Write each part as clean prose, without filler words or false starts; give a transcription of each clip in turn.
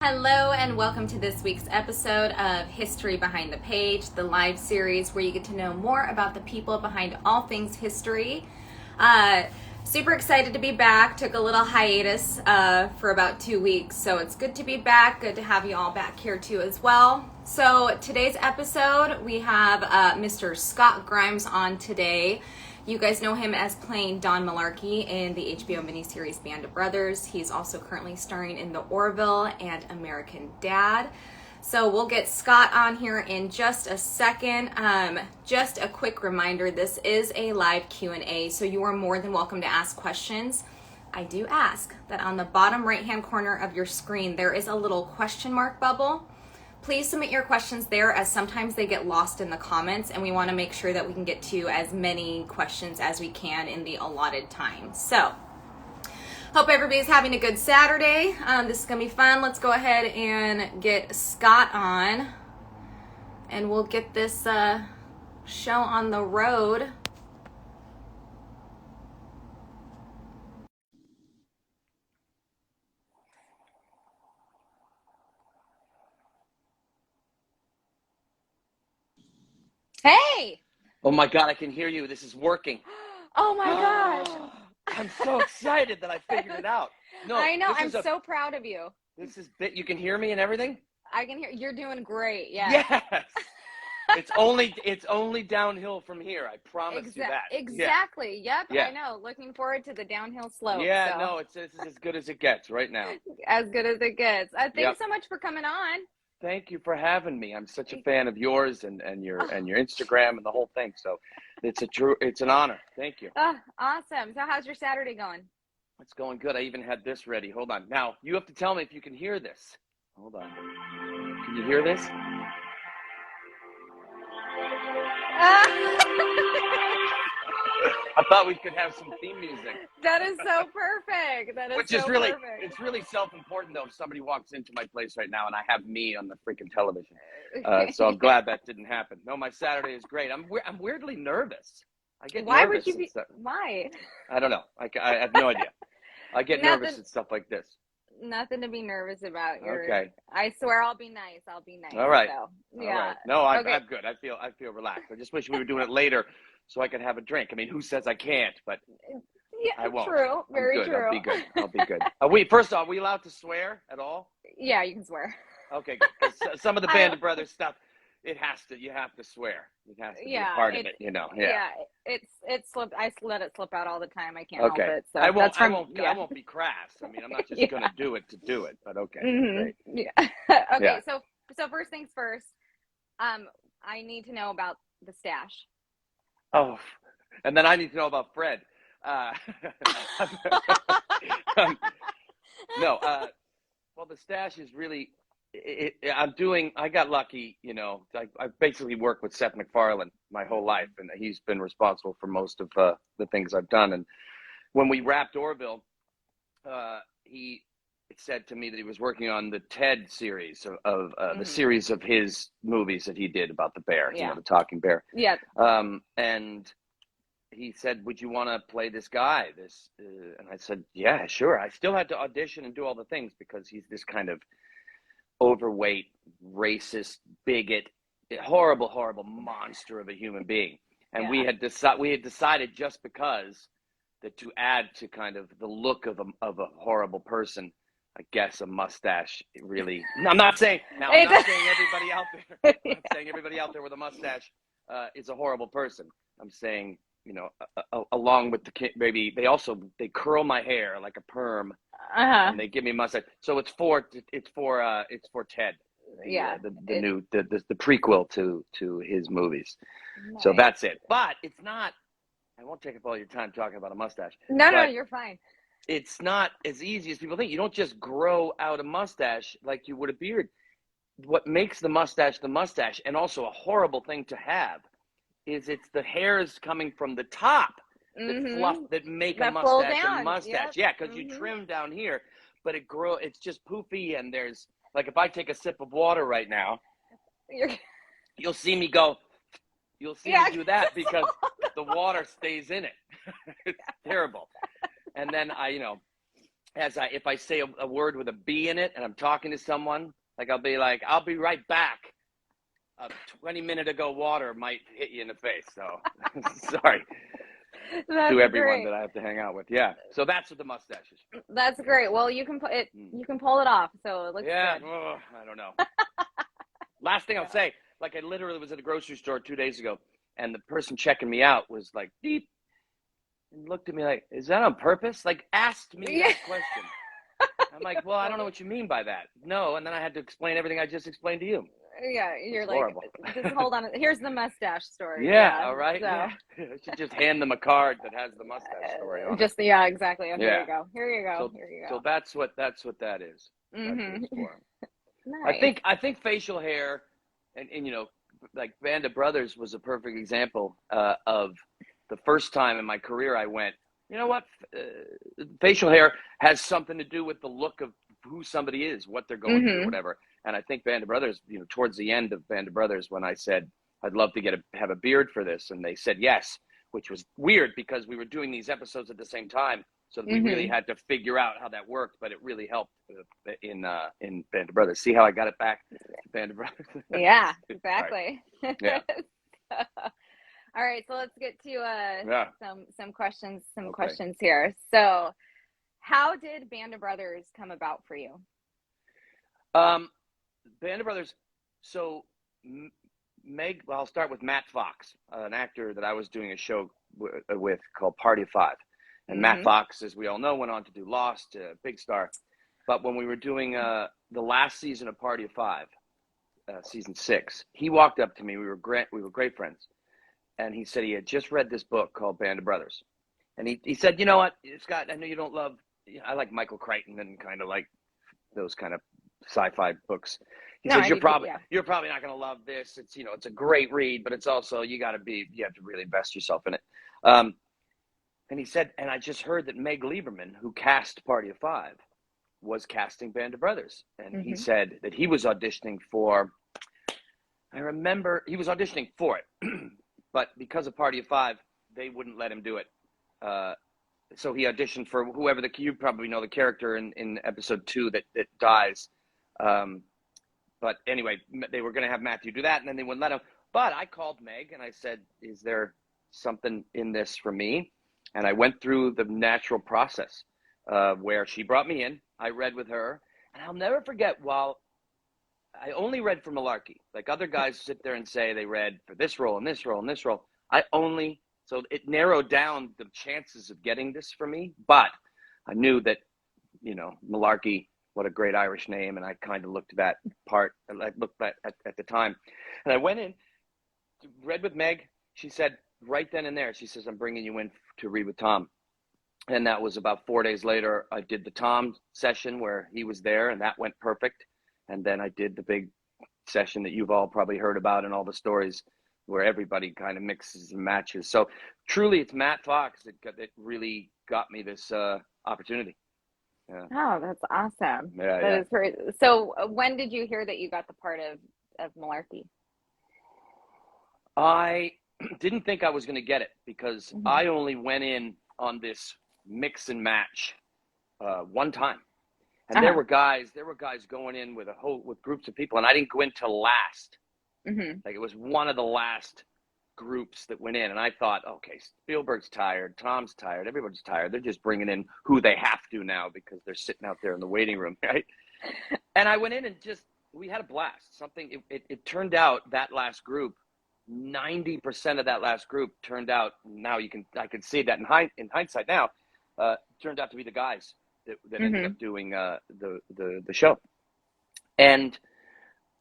Hello and welcome to this week's episode of History Behind the Page, the live series where you get to know more about the people behind all things history. Super excited to be back. Took a little hiatus for about 2 weeks, so it's good to be back. Good to have you all back here too as well. So today's episode, we have Mr. Scott Grimes on today. You guys know him as playing Don Malarkey in the HBO miniseries Band of Brothers. He's also currently starring in The Orville and American Dad. So we'll get Scott on here in just a second. Just a quick reminder, this is a live Q&A, so you are more than welcome to ask questions. I do ask that on the bottom right-hand corner of your screen, there is a little question mark bubble. Please submit your questions there, as sometimes they get lost in the comments, and we want to make sure that we can get to as many questions as we can in the allotted time. So, hope everybody's having a good Saturday. This is going to be fun. Let's go ahead and get Scott on, and we'll get this show on the road. Hey! Oh my God, I can hear you. This is working. Oh my gosh. I'm so excited that I figured it out. No, I know. I'm so proud of you. This is you can hear me and everything? I can hear. You're doing great. Yeah. Yes. It's only downhill from here. I promise you that. Exactly. Yeah. Yep. Yeah. I know. Looking forward to the downhill slope. Yeah, so. no, this is as good as it gets right now. As good as it gets. Thanks so much for coming on. Thank you for having me. I'm such a fan of yours and your Instagram and the whole thing. So it's an honor. Thank you. Awesome. So how's your Saturday going? It's going good. I even had this ready. Hold on. Now, you have to tell me if you can hear this. Hold on. Can you hear this? I thought we could have some theme music. That is so perfect. Which is really, it's really self-important though. If somebody walks into my place right now and I have me on the freaking television, so I'm glad that didn't happen. No, my Saturday is great. I'm weirdly nervous. I get Why nervous. Would you be? Why? I don't know. I have no idea. I get nervous at stuff like this. Nothing to be nervous about. Okay. I swear I'll be nice. All right. So, yeah. All right. No, I'm good. I feel relaxed. I just wish we were doing it later so I could have a drink. I mean, who says I can't? But yeah, I won't. True. Very true. I'll be good. First off, are we allowed to swear at all? Yeah, you can swear. Okay, good. 'Cause some of the Band of Brothers stuff, you have to swear. It has to be a part of it, you know. Yeah. It's slipped. I let it slip out all the time. I can't help it. So I won't be crass. I mean, I'm not just gonna do it to do it, but okay. Great. Yeah. Okay, so first things first, I need to know about the stash. Oh, and then I need to know about Fred. Well, the stash is really, I got lucky, you know. I basically worked with Seth MacFarlane my whole life, and he's been responsible for most of the things I've done. And when we wrapped Orville, he said to me that he was working on the Ted series of the series of his movies that he did about the bear, you know, the talking bear. Yeah. And he said, "Would you want to play this guy?" And I said, "Yeah, sure." I still had to audition and do all the things because he's this kind of overweight, racist, bigot, horrible monster of a human being. And we had decided just because that to add to kind of the look of a horrible person, I guess a mustache really. I'm not saying everybody out there. I'm not saying everybody out there with a mustache is a horrible person. I'm saying, you know, along with the kid, maybe they curl my hair like a perm, and they give me a mustache. So it's for Ted. Yeah, the prequel to his movies. Nice. So that's it. But it's not. I won't take up all your time talking about a mustache. No, you're fine. It's not as easy as people think. You don't just grow out a mustache like you would a beard. What makes the mustache, and also a horrible thing to have, is it's the hairs coming from the top that make a mustache a mustache. Yep. Yeah, because you trim down here, but it's just poofy, and there's, like, if I take a sip of water right now, you'll see me go, me do that because the water stays in it. It's terrible. And then if I say a word with a B in it and I'm talking to someone, like I'll be like, I'll be right back. 20-minute ago water might hit you in the face. So sorry That's to everyone great. that I have to hang out with. Yeah. So that's what the mustache is. That's great. Well, you can put it. You can pull it off, so it looks good. Oh, I don't know. Last thing I'll say, like I literally was at a grocery store 2 days ago, and the person checking me out was like, beep, and looked at me like, is that on purpose? Like, asked me that question. I'm like, well, I don't know what you mean by that. No, and then I had to explain everything I just explained to you. Yeah, you're It's like, horrible. just hold on. Here's the mustache story. Yeah, all right. So. Yeah. I should just hand them a card that has the mustache story on just it. Yeah, exactly. Oh, here Yeah. you go. Here you go. So, here you go. So that's what that is. Mm-hmm. That's what it's for. Nice. I think facial hair, and you know, like Band of Brothers was a perfect example of the first time in my career I went, you know what, facial hair has something to do with the look of who somebody is, what they're going through, whatever. And I think Band of Brothers, you know, towards the end of Band of Brothers, when I said I'd love to have a beard for this, and they said yes, which was weird because we were doing these episodes at the same time, so we really had to figure out how that worked. But it really helped in Band of Brothers. See how I got it back to Band of Brothers? Yeah, exactly. Right. Yeah. All right, so let's get to some questions. Okay. Questions here. So, how did Band of Brothers come about for you? Band of Brothers. So, Meg. Well, I'll start with Matt Fox, an actor that I was doing a show with called Party of Five, and Matt Fox, as we all know, went on to do Lost, big star. But when we were doing the last season of Party of Five, season 6, he walked up to me. We were great friends. And he said he had just read this book called Band of Brothers. And he said, you know what, Scott, I know you don't love, I like Michael Crichton and kind of like those kind of sci-fi books. He says, you're probably not going to love this. It's, you know, it's a great read, but it's also, you have to really invest yourself in it. And he said, and I just heard that Meg Lieberman, who cast Party of Five, was casting Band of Brothers. And he said that he was auditioning for, I remember he was auditioning for it. But because of Party of Five, they wouldn't let him do it. So he auditioned for whoever you probably know the character in episode 2 that dies. But anyway, they were going to have Matthew do that, and then they wouldn't let him. But I called Meg and I said, is there something in this for me? And I went through the natural process where she brought me in. I read with her, and I'll never forget, while I only read for Malarkey. Like other guys sit there and say they read for this role and this role and this role. So it narrowed down the chances of getting this for me. But I knew that, you know, Malarkey, what a great Irish name. And I kind of looked at that part. I looked at the time. And I went in, read with Meg. She said right then and there, she says, I'm bringing you in to read with Tom. And that was about 4 days later. I did the Tom session where he was there, and that went perfect. And then I did the big session that you've all probably heard about and all the stories where everybody kind of mixes and matches. So truly, it's Matt Fox that really got me this opportunity. Yeah. Oh, that's awesome. Yeah, Is great. So when did you hear that you got the part of Malarkey? I didn't think I was going to get it because I only went in on this mix and match one time. And there were guys going in with groups of people, and I didn't go in till last. Like it was one of the last groups that went in, and I thought, okay, Spielberg's tired, Tom's tired, everybody's tired. They're just bringing in who they have to now because they're sitting out there in the waiting room, right? And I went in and we had a blast. It turned out that last group, 90% of that last group turned out. Now I can see that in hindsight now, turned out to be the guys that ended up doing the show. And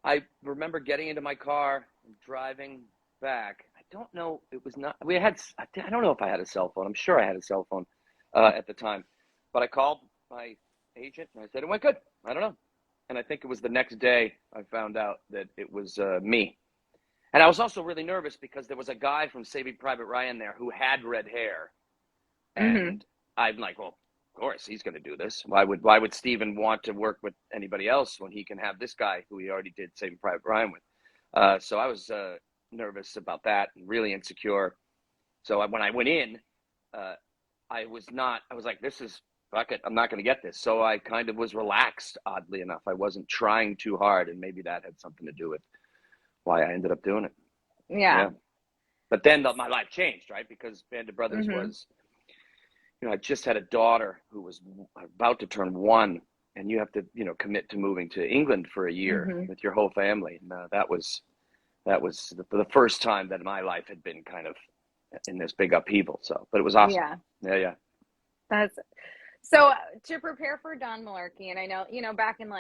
I remember getting into my car and driving back. I don't know. I don't know if I had a cell phone. I'm sure I had a cell phone at the time. But I called my agent and I said, it went good. I don't know. And I think it was the next day I found out that it was me. And I was also really nervous because there was a guy from Saving Private Ryan there who had red hair. And I'm like, well, of course he's going to do this. Why would Steven want to work with anybody else when he can have this guy who he already did Saving Private Ryan with? So I was nervous about that and really insecure. So when I went in, I was like, this is fuck it, I'm not going to get this. So I kind of was relaxed, oddly enough. I wasn't trying too hard, and maybe that had something to do with why I ended up doing it. Yeah. But then my life changed, right? Because Band of Brothers was, I just had a daughter who was about to turn 1, and you have to, commit to moving to England for a year with your whole family. And that was the first time that my life had been kind of in this big upheaval. So, but it was awesome. Yeah. That's so to prepare for Don Malarkey, and I know, back in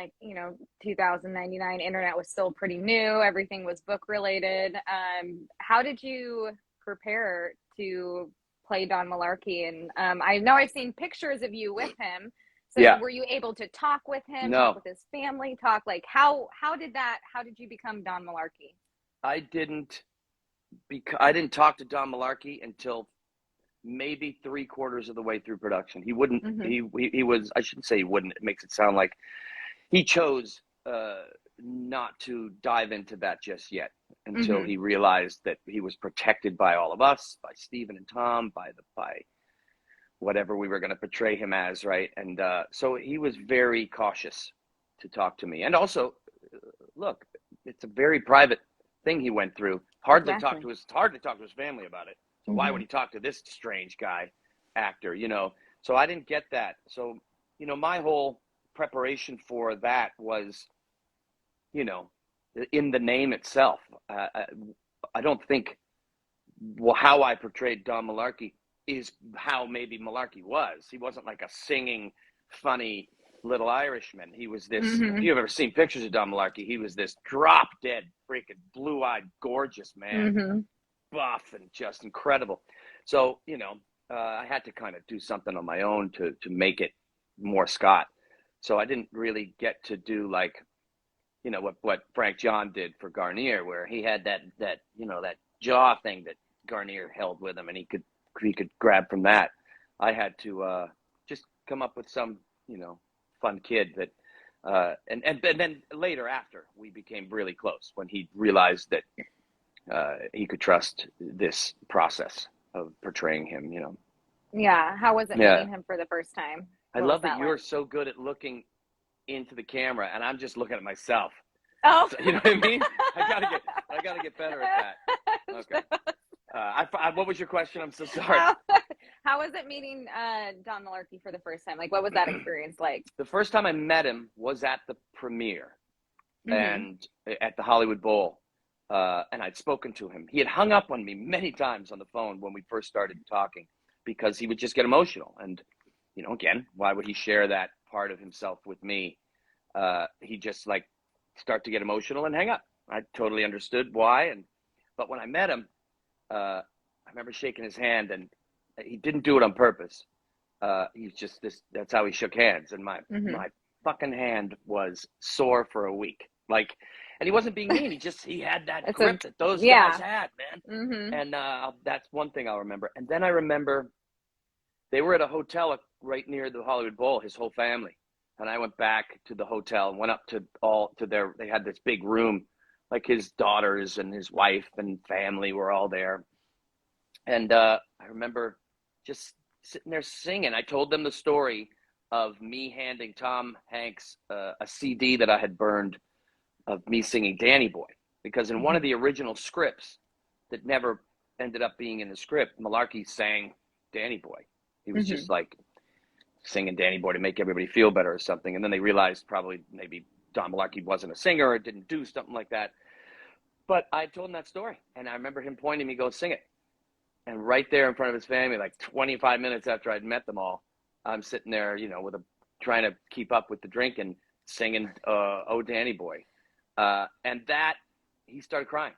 2099, internet was still pretty new. Everything was book related. How did you prepare to play Don Malarkey? And I know I've seen pictures of you with him. So were you able to talk with him, talk with his family, how did you become Don Malarkey? I didn't talk to Don Malarkey until maybe 3/4 of the way through production. He wouldn't, he was, I shouldn't say he wouldn't, it makes it sound like he chose not to dive into that just yet until he realized that he was protected by all of us, by Stephen and Tom, by whatever we were going to portray him as, right? And so he was very cautious to talk to me. And also, look, it's a very private thing he went through. Hard to talk to his family about it. So why would he talk to this strange guy, actor, So I didn't get that. So, my whole preparation for that was, in the name itself. I don't think how I portrayed Don Malarkey is how maybe Malarkey was. He wasn't like a singing, funny little Irishman. He was this, if you've ever seen pictures of Don Malarkey, he was this drop-dead, freaking blue-eyed, gorgeous man. Buff and just incredible. So, I had to kind of do something on my own to make it more Scott. So I didn't really get to do what Frank John did for Garnier, where he had that jaw thing that Garnier held with him, and he could grab from that. I had to just come up with some, fun kid that, and then later after we became really close when he realized that he could trust this process of portraying him, Yeah. How was it meeting him for the first time? I love that you're so good at looking into the camera, and I'm just looking at myself. Oh, so, you know what I mean? I gotta get better at that. Okay. What was your question? I'm so sorry. How was it meeting Don Malarkey for the first time? What was that experience like? The first time I met him was at the premiere and at the Hollywood Bowl. And I'd spoken to him. He had hung up on me many times on the phone when we first started talking because he would just get emotional. And, again, why would he share that part of himself with me? He just start to get emotional and hang up. I totally understood why. But when I met him, I remember shaking his hand, and he didn't do it on purpose. He's just that's how he shook hands. And my fucking hand was sore for a week. And he wasn't being mean. He had that grip that those guys had, man. And that's one thing I'll remember. And then I remember they were at a hotel right near the Hollywood Bowl, his whole family. And I went back to the hotel and went up they had this big room, his daughters and his wife and family were all there. And I remember just sitting there singing. I told them the story of me handing Tom Hanks a CD that I had burned of me singing Danny Boy, because in one of the original scripts that never ended up being in the script, Malarkey sang Danny Boy. He was just singing Danny Boy to make everybody feel better or something. And then they realized probably maybe Don Malarkey wasn't a singer or didn't do something like that. But I told him that story, and I remember him pointing me, go sing it. And right there in front of his family, 25 minutes after I'd met them all, I'm sitting there, trying to keep up with the drink and singing Oh Danny Boy. And that, he started crying.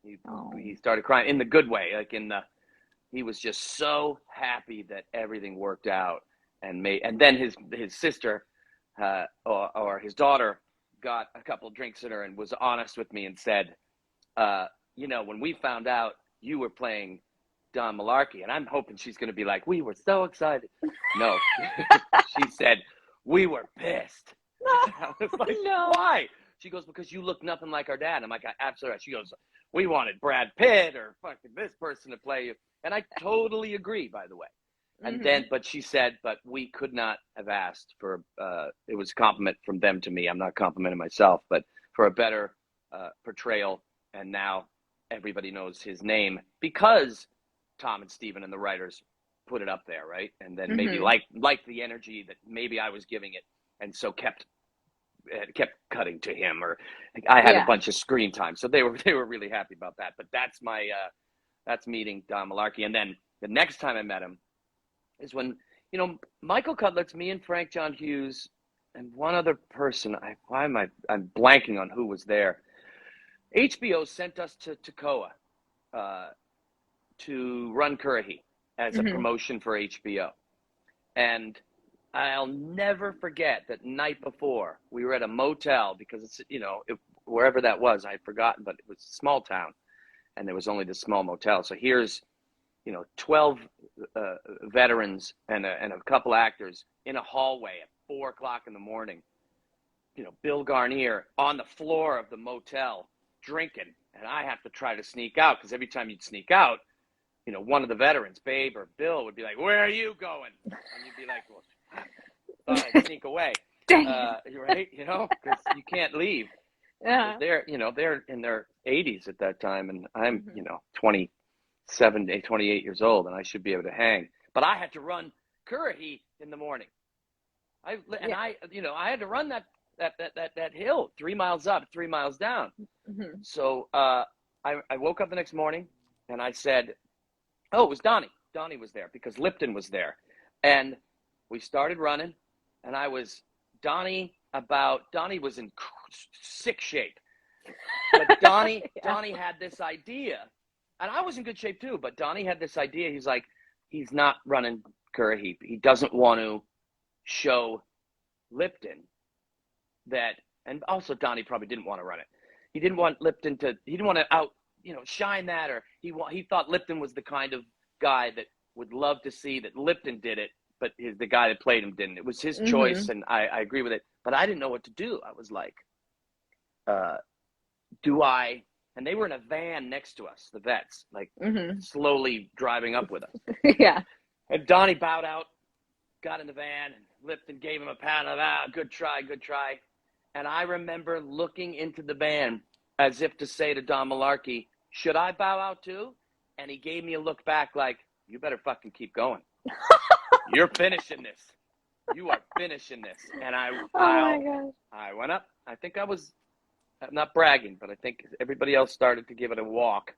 He started crying in the good way, he was just so happy that everything worked out and then his sister or his daughter got a couple of drinks in her and was honest with me and said, when we found out you were playing Don Malarkey, and I'm hoping she's going to be like, we were so excited. No, she said, we were pissed. I was like, no. Why? She goes, because you look nothing like our dad. I'm like, absolutely right. She goes, we wanted Brad Pitt or fucking this person to play you. And I totally agree, by the way. And then, but she said, but we could not have asked for, it was a compliment from them to me. I'm not complimenting myself, but for a better portrayal. And now everybody knows his name because Tom and Steven and the writers put it up there, right? And then maybe like the energy that maybe I was giving it, and so kept cutting to him, or I had a bunch of screen time, so they were really happy about that. But that's my that's meeting Don Malarkey. And then the next time I met him is when, you know, Michael Cudlitz, me and Frank John Hughes, and one other person. I'm blanking on who was there. HBO sent us to Toccoa to run Currahee as a promotion for HBO. And I'll never forget that night before, we were at a motel because it's, you know, wherever that was, I'd forgotten, but it was a small town and there was only this small motel. So here's, you know, 12 veterans and a couple actors in a hallway at 4 o'clock in the morning. You know, Bill Garnier on the floor of the motel drinking, and I have to try to sneak out because every time you'd sneak out, you know, one of the veterans, Babe or Bill, would be like, "Where are you going?" And you'd be like, "Well, thought I'd sneak away." Right? You know, because you can't leave. They're, you know, they're in their 80s at that time, and I'm, you know, 28 years old, and I should be able to hang. But I had to run Currahee in the morning. I had to run that hill 3 miles up, 3 miles down. So I woke up the next morning, and I said, "Oh, it was Donnie." Donnie was there because Lipton was there, and we started running. And Donnie was in sick shape, but Donnie had this idea, and I was in good shape too. But Donnie had this idea. He's like, he's not running Currahee. He doesn't want to show Lipton that, and also Donnie probably didn't want to run it. He didn't want Lipton he didn't want to shine that, or he thought Lipton was the kind of guy that would love to see that Lipton did it, but the guy that played him didn't. It was his choice, and I agree with it. But I didn't know what to do. I was like, do I? And they were in a van next to us, the vets, like slowly driving up with us. Yeah. And Donnie bowed out, got in the van, and Lipton gave him a pat on the good try, good try. And I remember looking into the van as if to say to Don Malarkey, "Should I bow out too?" And he gave me a look back like, "You better fucking keep going. You're finishing this. You are finishing this." And I went up. I think I'm not bragging, but I think everybody else started to give it a walk.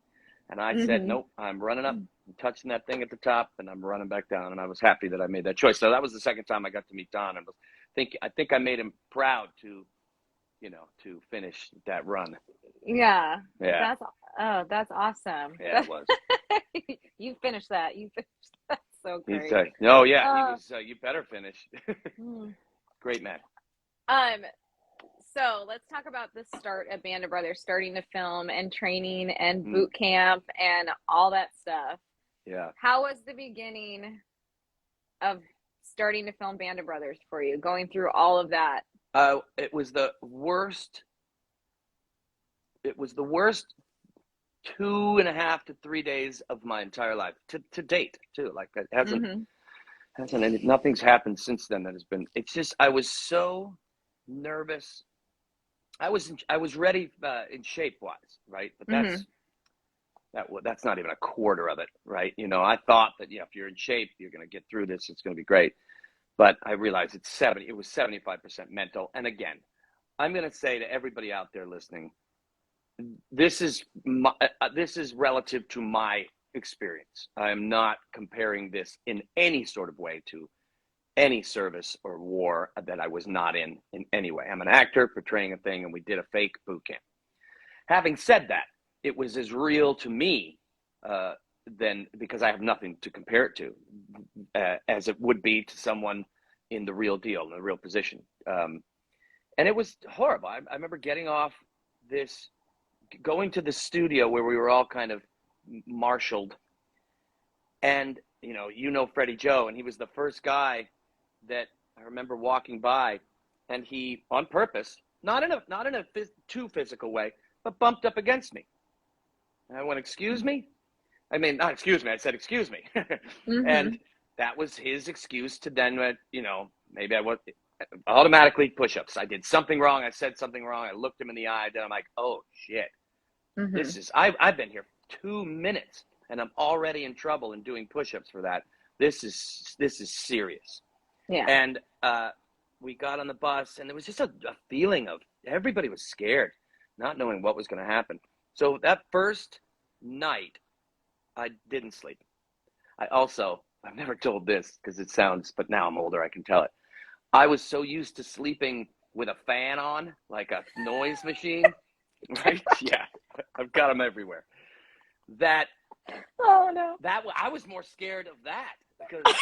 And I said, "Nope, I'm running up, I'm touching that thing at the top, and I'm running back down." And I was happy that I made that choice. So that was the second time I got to meet Don. And I think I made him proud to finish that run. Yeah. Yeah. That's awesome. Yeah, it was. You finished that. That's so great. He was, you better finish. Great man. So let's talk about the start of Band of Brothers, starting to film and training and boot camp and all that stuff. Yeah. How was the beginning of starting to film Band of Brothers for you, going through all of that? It was the worst. It was the worst 2.5 to 3 days of my entire life to date too. Like it hasn't nothing's happened since then that has been. It's just I was so nervous. I was ready in shape wise, right? But that's not even a quarter of it, right? You know, I thought that if you're in shape, you're going to get through this. It's going to be great. But I realized it was 75% mental. And again, I'm going to say to everybody out there listening, this is relative to my experience. I am not comparing this in any sort of way to any service or war that I was not in any way. I'm an actor portraying a thing, and we did a fake boot camp. Having said that, it was as real to me then, because I have nothing to compare it to, as it would be to someone in the real deal, in the real position. And it was horrible. I remember getting off this, going to the studio where we were all kind of marshaled. And, Freddie Joe, and he was the first guy that I remember walking by, and he, on purpose, not in a too physical way, but bumped up against me. And I went, "Excuse me?" I mean, not excuse me. I said, "Excuse me." And that was his excuse to then, maybe I was automatically push-ups. I did something wrong. I said something wrong. I looked him in the eye. Then I'm like, oh shit, I've been here 2 minutes and I'm already in trouble and doing push-ups for that. This is serious. Yeah. And we got on the bus, and there was just a feeling of everybody was scared, not knowing what was going to happen. So that first night, I didn't sleep. I've never told this because it sounds, but now I'm older, I can tell it. I was so used to sleeping with a fan on, like a noise machine, right? Yeah, I've got them everywhere. Oh no. I was more scared of that because,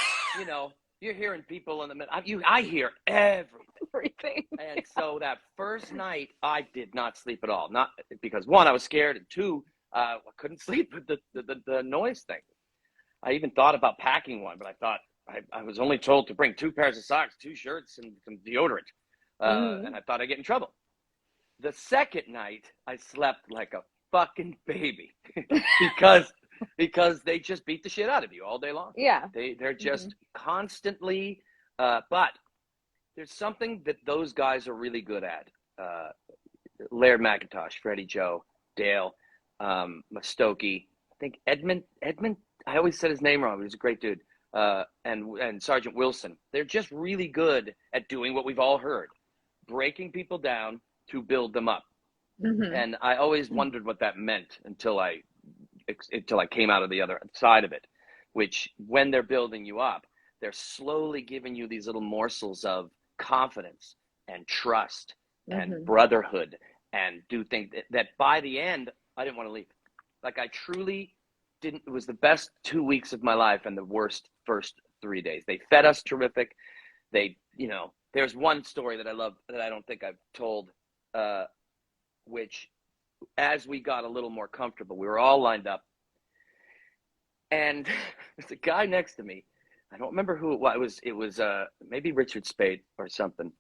you're hearing people in the middle. I hear everything. And so that first night, I did not sleep at all. Not because, one, I was scared, and two, I couldn't sleep with the noise thing. I even thought about packing one, but I thought I was only told to bring 2 pairs of socks, 2 shirts, and some deodorant. And I thought I'd get in trouble. The second night, I slept like a fucking baby because they just beat the shit out of you all day long. Yeah. They're just constantly, but there's something that those guys are really good at. Laird McIntosh, Freddie Joe, Dale, Mastokey, I think Edmund, I always said his name wrong, but he's a great dude. And Sergeant Wilson. They're just really good at doing what we've all heard, breaking people down to build them up. And I always wondered what that meant until I came out of the other side of it, which when they're building you up, they're slowly giving you these little morsels of confidence and trust and brotherhood, and do things that by the end, I didn't want to leave. Like, I truly didn't. It was the best 2 weeks of my life and the worst first 3 days. They fed us terrific. There's one story that I love that I don't think I've told, which, as we got a little more comfortable, we were all lined up, and there's a guy next to me. I don't remember who it was. It was maybe Richard Spade or something.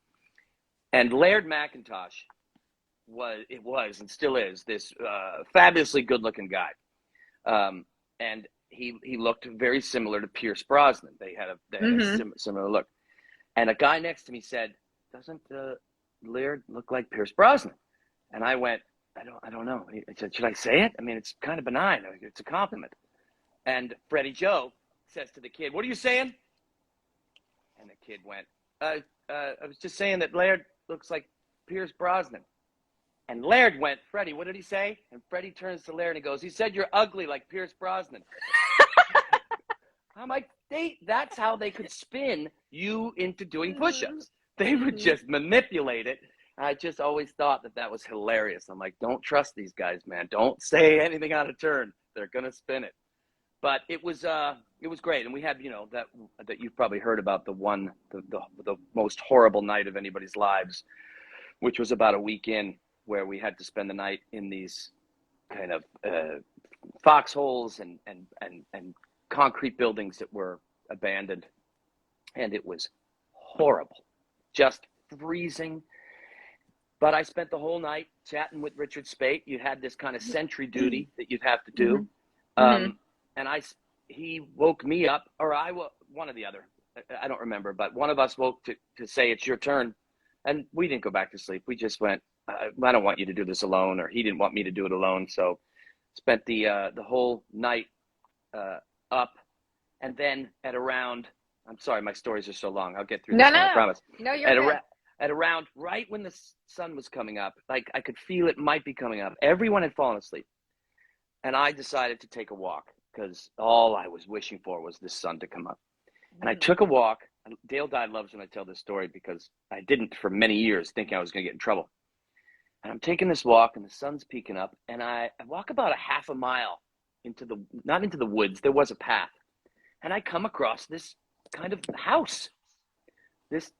And Laird McIntosh was and still is this fabulously good-looking guy, and he looked very similar to Pierce Brosnan. They had a similar look. And a guy next to me said, "Doesn't Laird look like Pierce Brosnan?" And I went, I don't know. He said, "Should I say it? I mean, it's kind of benign. It's a compliment." And Freddie Joe says to the kid, "What are you saying?" And the kid went, I was just saying that Laird looks like Pierce Brosnan." And Laird went, "Freddie, what did he say?" And Freddie turns to Laird and he goes, "He said you're ugly like Pierce Brosnan." I'm like, that's how they could spin you into doing push-ups. They would just manipulate it. I just always thought that was hilarious. I'm like, don't trust these guys, man. Don't say anything out of turn. They're going to spin it. But it was great. And we had, that you've probably heard about, the most horrible night of anybody's lives, which was about a week in, where we had to spend the night in these kind of foxholes and concrete buildings that were abandoned. And it was horrible, just freezing. But I spent the whole night chatting with Richard Spate. You had this kind of sentry duty that you'd have to do. And he woke me up, or one or the other. I don't remember, but one of us woke to say, "It's your turn." And we didn't go back to sleep. We just went, "I don't want you to do this alone," or he didn't want me to do it alone. So spent the whole night up. And then at around, I'm sorry, my stories are so long. I'll get through this one, I promise. No, you're good. At around right when the sun was coming up, like I could feel it might be coming up. Everyone had fallen asleep. And I decided to take a walk because all I was wishing for was the sun to come up. And I took a walk. Dale Dye loves when I tell this story because I didn't for many years thinking I was going to get in trouble. And I'm taking this walk and the sun's peeking up. And I walk about a half a mile not into the woods. There was a path. And I come across this kind of house.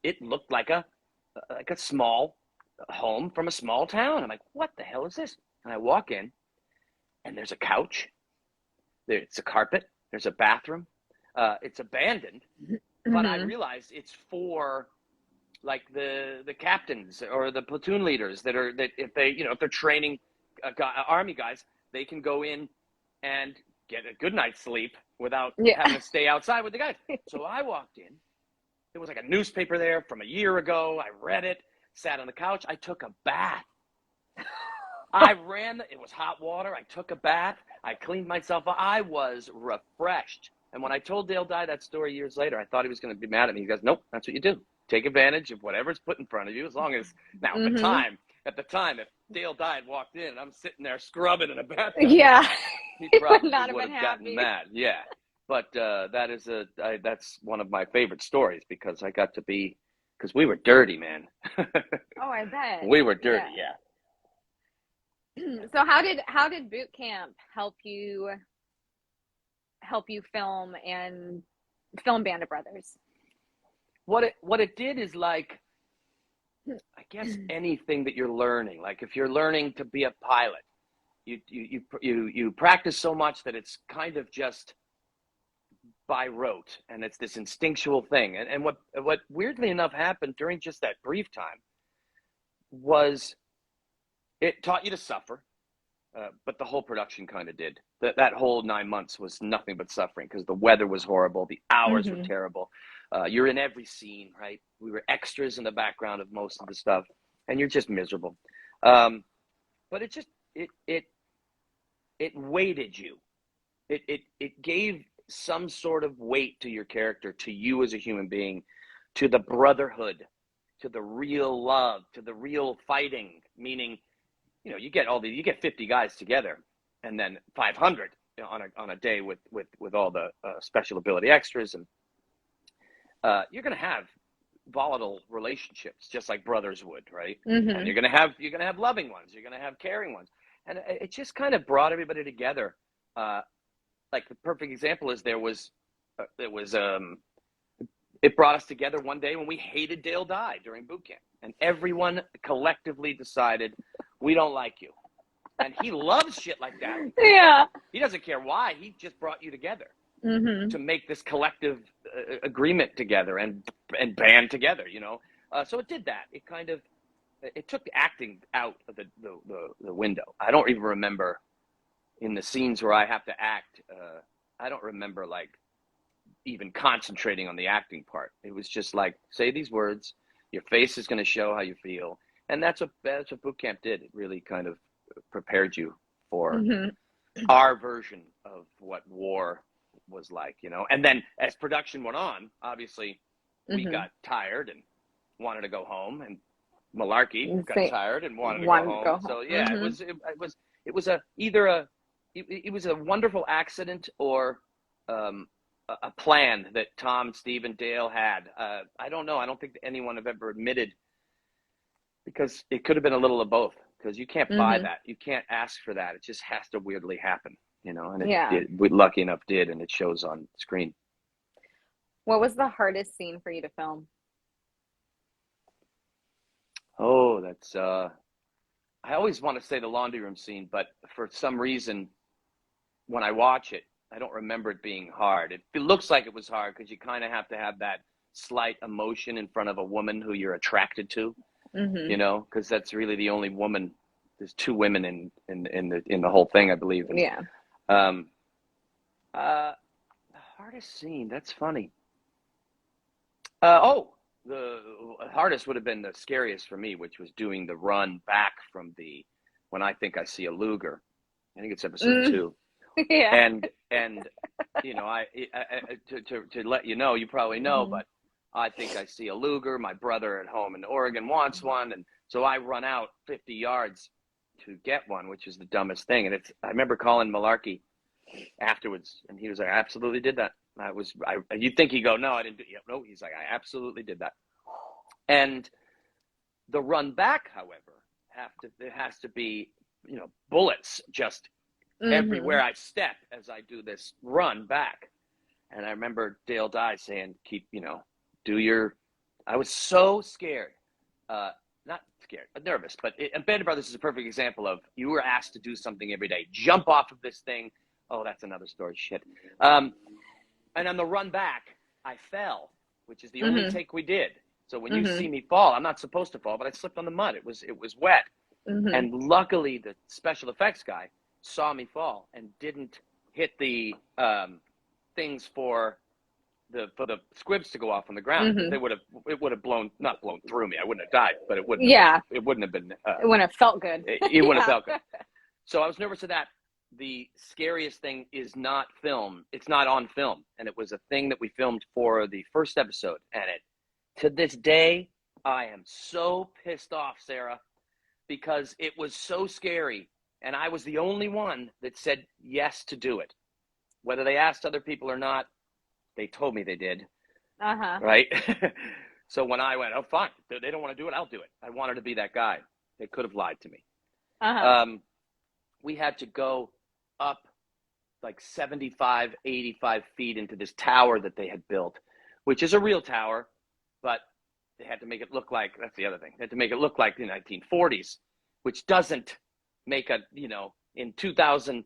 It looked like a small home from a small town. I'm like, what the hell is this? And I walk in, and there's a couch. There's a carpet. There's a bathroom. It's abandoned, but I realized it's for like the captains or the platoon leaders that if they're training army guys, they can go in and get a good night's sleep without Yeah. having to stay outside with the guys. So I walked in. There was like a newspaper there from a year ago. I read it, sat on the couch. I took a bath. It was hot water. I took a bath. I cleaned myself up. I was refreshed. And when I told Dale Dye that story years later, I thought he was going to be mad at me. He goes, nope, that's what you do. Take advantage of whatever's put in front of you, as long as, now, at the time, if Dale Dye had walked in and I'm sitting there scrubbing in a bathtub, Yeah. he probably would not have would been have gotten happy. mad. Yeah. But that's one of my favorite stories because I got to be, because we were dirty, man. Oh, I bet. We were dirty, yeah. So how did boot camp help you film and film Band of Brothers? What it did is, like, I guess anything that you're learning, like if you're learning to be a pilot, you practice so much that it's kind of just by rote, and it's this instinctual thing. And what weirdly enough happened during just that brief time was it taught you to suffer, but the whole production kind of did. That whole 9 months was nothing but suffering because the weather was horrible, the hours were terrible. You're in every scene, right? We were extras in the background of most of the stuff, and you're just miserable. But it weighted you. It gave some sort of weight to your character, to you as a human being, to the brotherhood, to the real love, to the real fighting. Meaning, you get 50 guys together, and then 500 on a day with all the special ability extras, and you're going to have volatile relationships, just like brothers would, right? And you're going to have loving ones, you're going to have caring ones, and it just kind of brought everybody together. Like the perfect example is it brought us together one day when we hated Dale Dye during boot camp, and everyone collectively decided we don't like you. And he loves shit like that. Yeah. He doesn't care why. He just brought you together to make this collective agreement together and band together, So it did that. It took acting out of the window. I don't even remember in the scenes where I have to act. I don't remember like even concentrating on the acting part. It was just like, say these words, your face is going to show how you feel. And that's what boot camp did. It really kind of prepared you for our version of what war was like, And then as production went on, obviously we got tired and wanted to go home, and Malarkey got tired and wanted to go home. So yeah, it was a wonderful accident or a plan that Tom, Steve, and Dale had. I don't know. I don't think anyone have ever admitted, because it could have been a little of both, because you can't buy that. You can't ask for that. It just has to weirdly happen, and it did. We lucky enough did, and it shows on screen. What was the hardest scene for you to film? Oh, that's I always want to say the laundry room scene, but for some reason when I watch it, I don't remember it being hard. It looks like it was hard because you kind of have to have that slight emotion in front of a woman who you're attracted to, because that's really the only woman. There's two women in the whole thing, I believe. And, yeah. The hardest scene. That's funny. The hardest would have been the scariest for me, which was doing the run back from When I Think I See a Luger. I think it's episode 2. Yeah. And I to let you know, you probably know, but I think I see a Luger. My brother at home in Oregon wants one, and so I run out 50 yards to get one, which is the dumbest thing. And I remember calling Malarkey afterwards, and he was like, "I absolutely did that." You'd think he'd go, "No, I didn't do it." No, he's like, "I absolutely did that." And the run back, however, there has to be, bullets just everywhere I step as I do this run back. And I remember Dale Dye saying, I was so scared, not scared, but nervous. But Band of Brothers is a perfect example of, you were asked to do something every day. Jump off of this thing. Oh, that's another story. Shit. And on the run back, I fell, which is the only take we did. So when you see me fall, I'm not supposed to fall, but I slipped on the mud. It was wet. And luckily, the special effects guy saw me fall and didn't hit the things for the squibs to go off on the ground. Mhm. It would have not blown through me. I wouldn't have died, but it wouldn't. Yeah. It wouldn't have been. It wouldn't have felt good. It wouldn't have felt good. So I was nervous of that. The Scariest thing is not film. It's not on film, and it was a thing that we filmed for the first episode. And to this day, I am so pissed off, Sarah, because it was so scary, and I was the only one that said yes to do it. Whether they asked other people or not, they told me they did. Right? So when I went, oh, fine, they don't want to do it, I'll do it. I wanted to be that guy. They could have lied to me. We had to go up like 75, 85 feet into this tower that they had built, which is a real tower, but they had to make it look like, that's the other thing, they had to make it look like the 1940s, which doesn't make in 2000,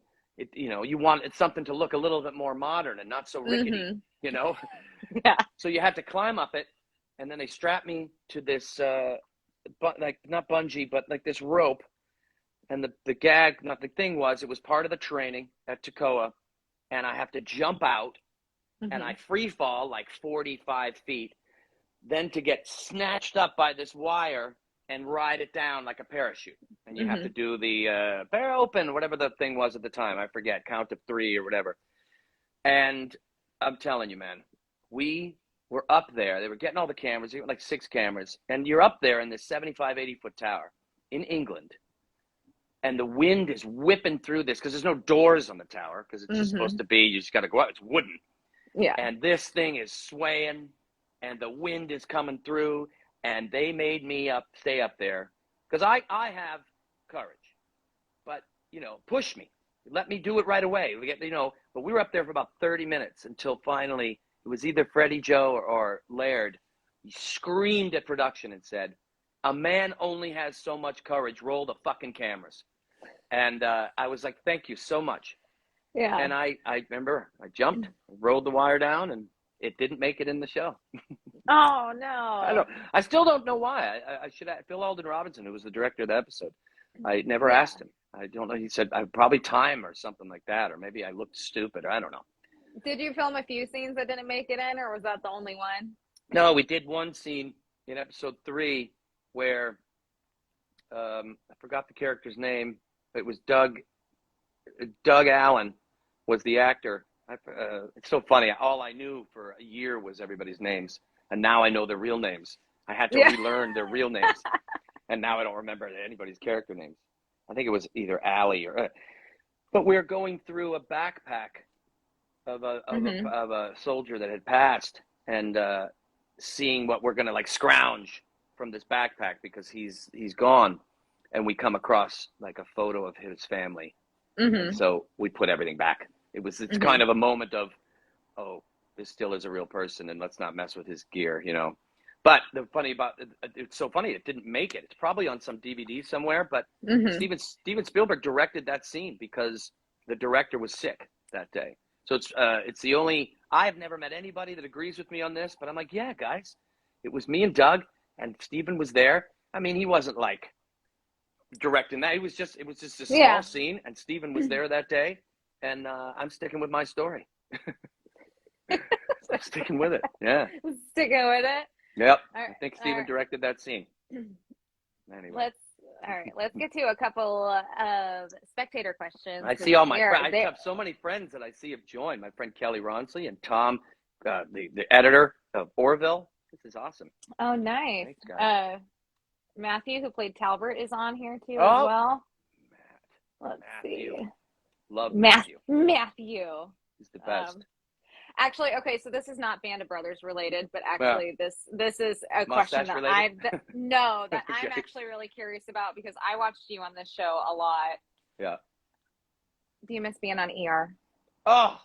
you want something to look a little bit more modern and not so rickety, Yeah. So you had to climb up it, and then they strapped me to this, not bungee, but like this rope. And the gag, not the thing was, it was part of the training at Toccoa, and I have to jump out, and I free fall like 45 feet, then to get snatched up by this wire and ride it down like a parachute. And you have to do the bear open, whatever the thing was at the time. I forget, count of 3 or whatever. And I'm telling you, man, we were up there. They were getting all the cameras, like 6 cameras, and you're up there in this 75, 80-foot tower in England. And the wind is whipping through this because there's no doors on the tower because it's just supposed to be, you just got to go out. It's wooden. Yeah. And this thing is swaying and the wind is coming through, and they made me stay up there because I have courage, but, push me. Let me do it right away. But we were up there for about 30 minutes until finally it was either Freddie, Joe, or Laird. He screamed at production and said, "A man only has so much courage. Roll the fucking cameras." And I was like, "Thank you so much." Yeah. And I remember I jumped, rolled the wire down, and it didn't make it in the show. Oh, no. I don't. I still don't know why. I should have. Phil Alden Robinson, who was the director of the episode, I never asked him. I don't know. He said probably time or something like that, or maybe I looked stupid. Or I don't know. Did you film a few scenes that didn't make it in, or was that the only one? No, we did one scene in episode 3 where I forgot the character's name. It was Doug Allen was the actor. It's so funny. All I knew for a year was everybody's names, and now I know their real names. I had to relearn their real names, and now I don't remember anybody's character names. I think it was either Allie or. But we're going through a backpack of a soldier that had passed, and seeing what we're gonna like scrounge from this backpack because he's gone, and we come across like a photo of his family. So we put everything back. It's kind of a moment of, oh, this still is a real person, and let's not mess with his gear, But it's so funny it didn't make it. It's probably on some DVD somewhere. But Steven Spielberg directed that scene because the director was sick that day. So it's the only. I've never met anybody that agrees with me on this, but I'm like, yeah, guys, it was me and Doug, and Steven was there. I mean, he wasn't like directing that. It was just a small scene, and Steven was there that day, and I'm sticking with my story. I'm sticking with it. Yeah. Sticking with it. Yep. Right. I think Steven directed that scene. Anyway. Let's get to a couple of spectator questions. I see all my friends. I have so many friends that I see have joined. My friend Kelly Ronsley and Tom, the editor of Orville. This is awesome. Oh, nice. Thanks, guys. Matthew, who played Talbot, is on here too as well. Let's see. Love Matthew. Matthew. He's the best. Actually, okay, so this is not Band of Brothers related, but actually this is a question that I'm actually really curious about because I watched you on this show a lot. Yeah. Do you miss being on ER? Oh,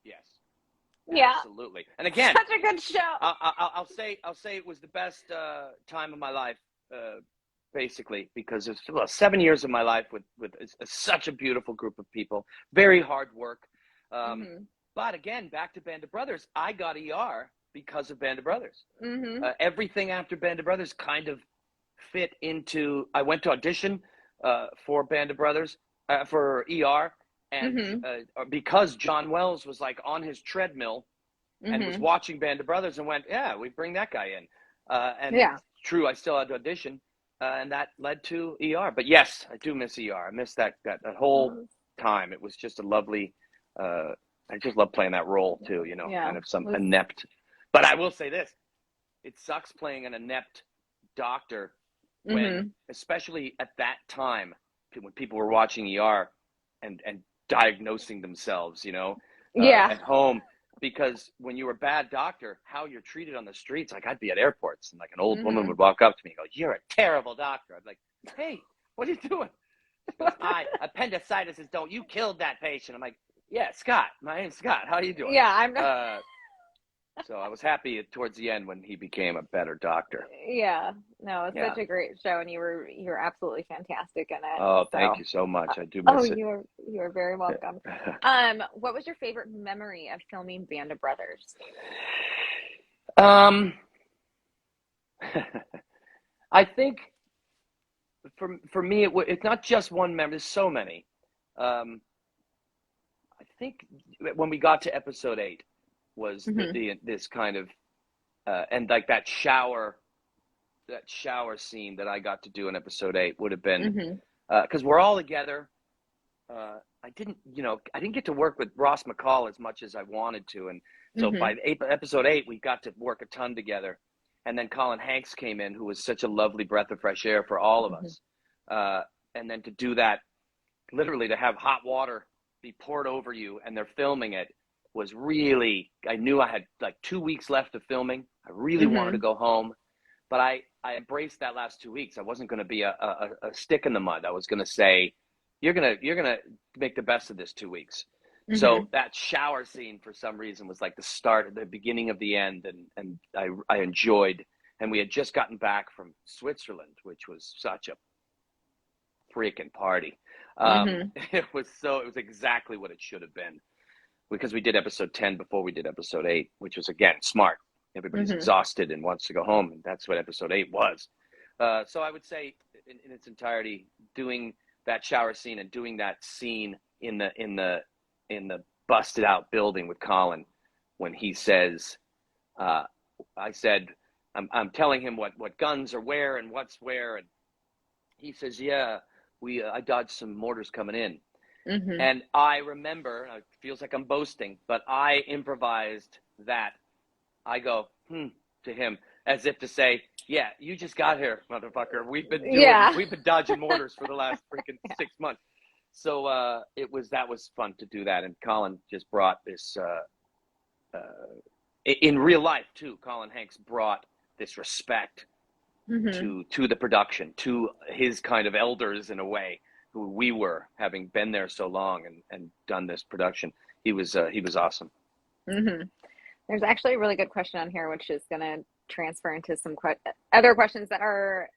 yes. Yeah. Absolutely. And again, such a good show. I'll say it was the best time of my life, basically, because it's 7 years of my life with such a beautiful group of people, very hard work. But again, back to Band of Brothers, I got ER because of Band of Brothers. Everything after Band of Brothers kind of fit into. I went to audition for Band of Brothers for ER, And because John Wells was like on his treadmill and was watching Band of Brothers and went, yeah, we bring that guy in. And it's true, I still had to audition, and that led to ER. But yes, I do miss ER. I miss that whole time. It was just a lovely, I just love playing that role too, you know, kind of some inept. But I will say this, it sucks playing an inept doctor when, especially at that time, when people were watching ER and diagnosing themselves, you know, at home. Because when you were a bad doctor, how you're treated on the streets, like I'd be at airports and like an old woman would walk up to me and go, "You're a terrible doctor." I'd be like, "Hey, what are you doing?" She goes, appendicitis is don't, you killed that patient. I'm like, "Yeah, Scott, my name's Scott. How are you doing?" Yeah, I'm not. So I was happy towards the end when he became a better doctor. Yeah, no, it's such a great show, and you were absolutely fantastic in it. Oh, thank you so much. I do miss it. You are very welcome. What was your favorite memory of filming Band of Brothers? I think for me it's not just one memory. There's so many. I think when we got to episode 8 was this kind of and like that shower scene that I got to do in episode 8 would have been because we're all together. I didn't get to work with Ross McCall as much as I wanted to, and so by episode 8 we got to work a ton together. And then Colin Hanks came in, who was such a lovely breath of fresh air for all of us. And then to do that, literally to have hot water be poured over you and they're filming it was really, I knew I had like 2 weeks left of filming. I really wanted to go home, but I embraced that last 2 weeks. I wasn't going to be a stick in the mud. I was going to say, you're going to make the best of this 2 weeks. So that shower scene for some reason was like the start, the beginning of the end. And I enjoyed, and we had just gotten back from Switzerland, which was such a freaking party. It was exactly what it should have been, because we did episode 10 before we did episode 8, which was, again, smart. Everybody's exhausted and wants to go home. And that's what episode 8 was. So I would say in its entirety, doing that shower scene and doing that scene in the busted out building with Colin, when he says, I said, I'm telling him what guns are where and what's where. And he says, yeah, I dodged some mortars coming in. And I remember, it feels like I'm boasting, but I improvised that. I go, to him, as if to say, yeah, you just got here, motherfucker. We've been dodging mortars for the last freaking 6 months. So that was fun to do that. And Colin just brought this, in real life too, Colin Hanks brought this respect to the production, to his kind of elders in a way, who we were, having been there so long and done this production. He was awesome. There's actually a really good question on here, which is going to transfer into some other questions that are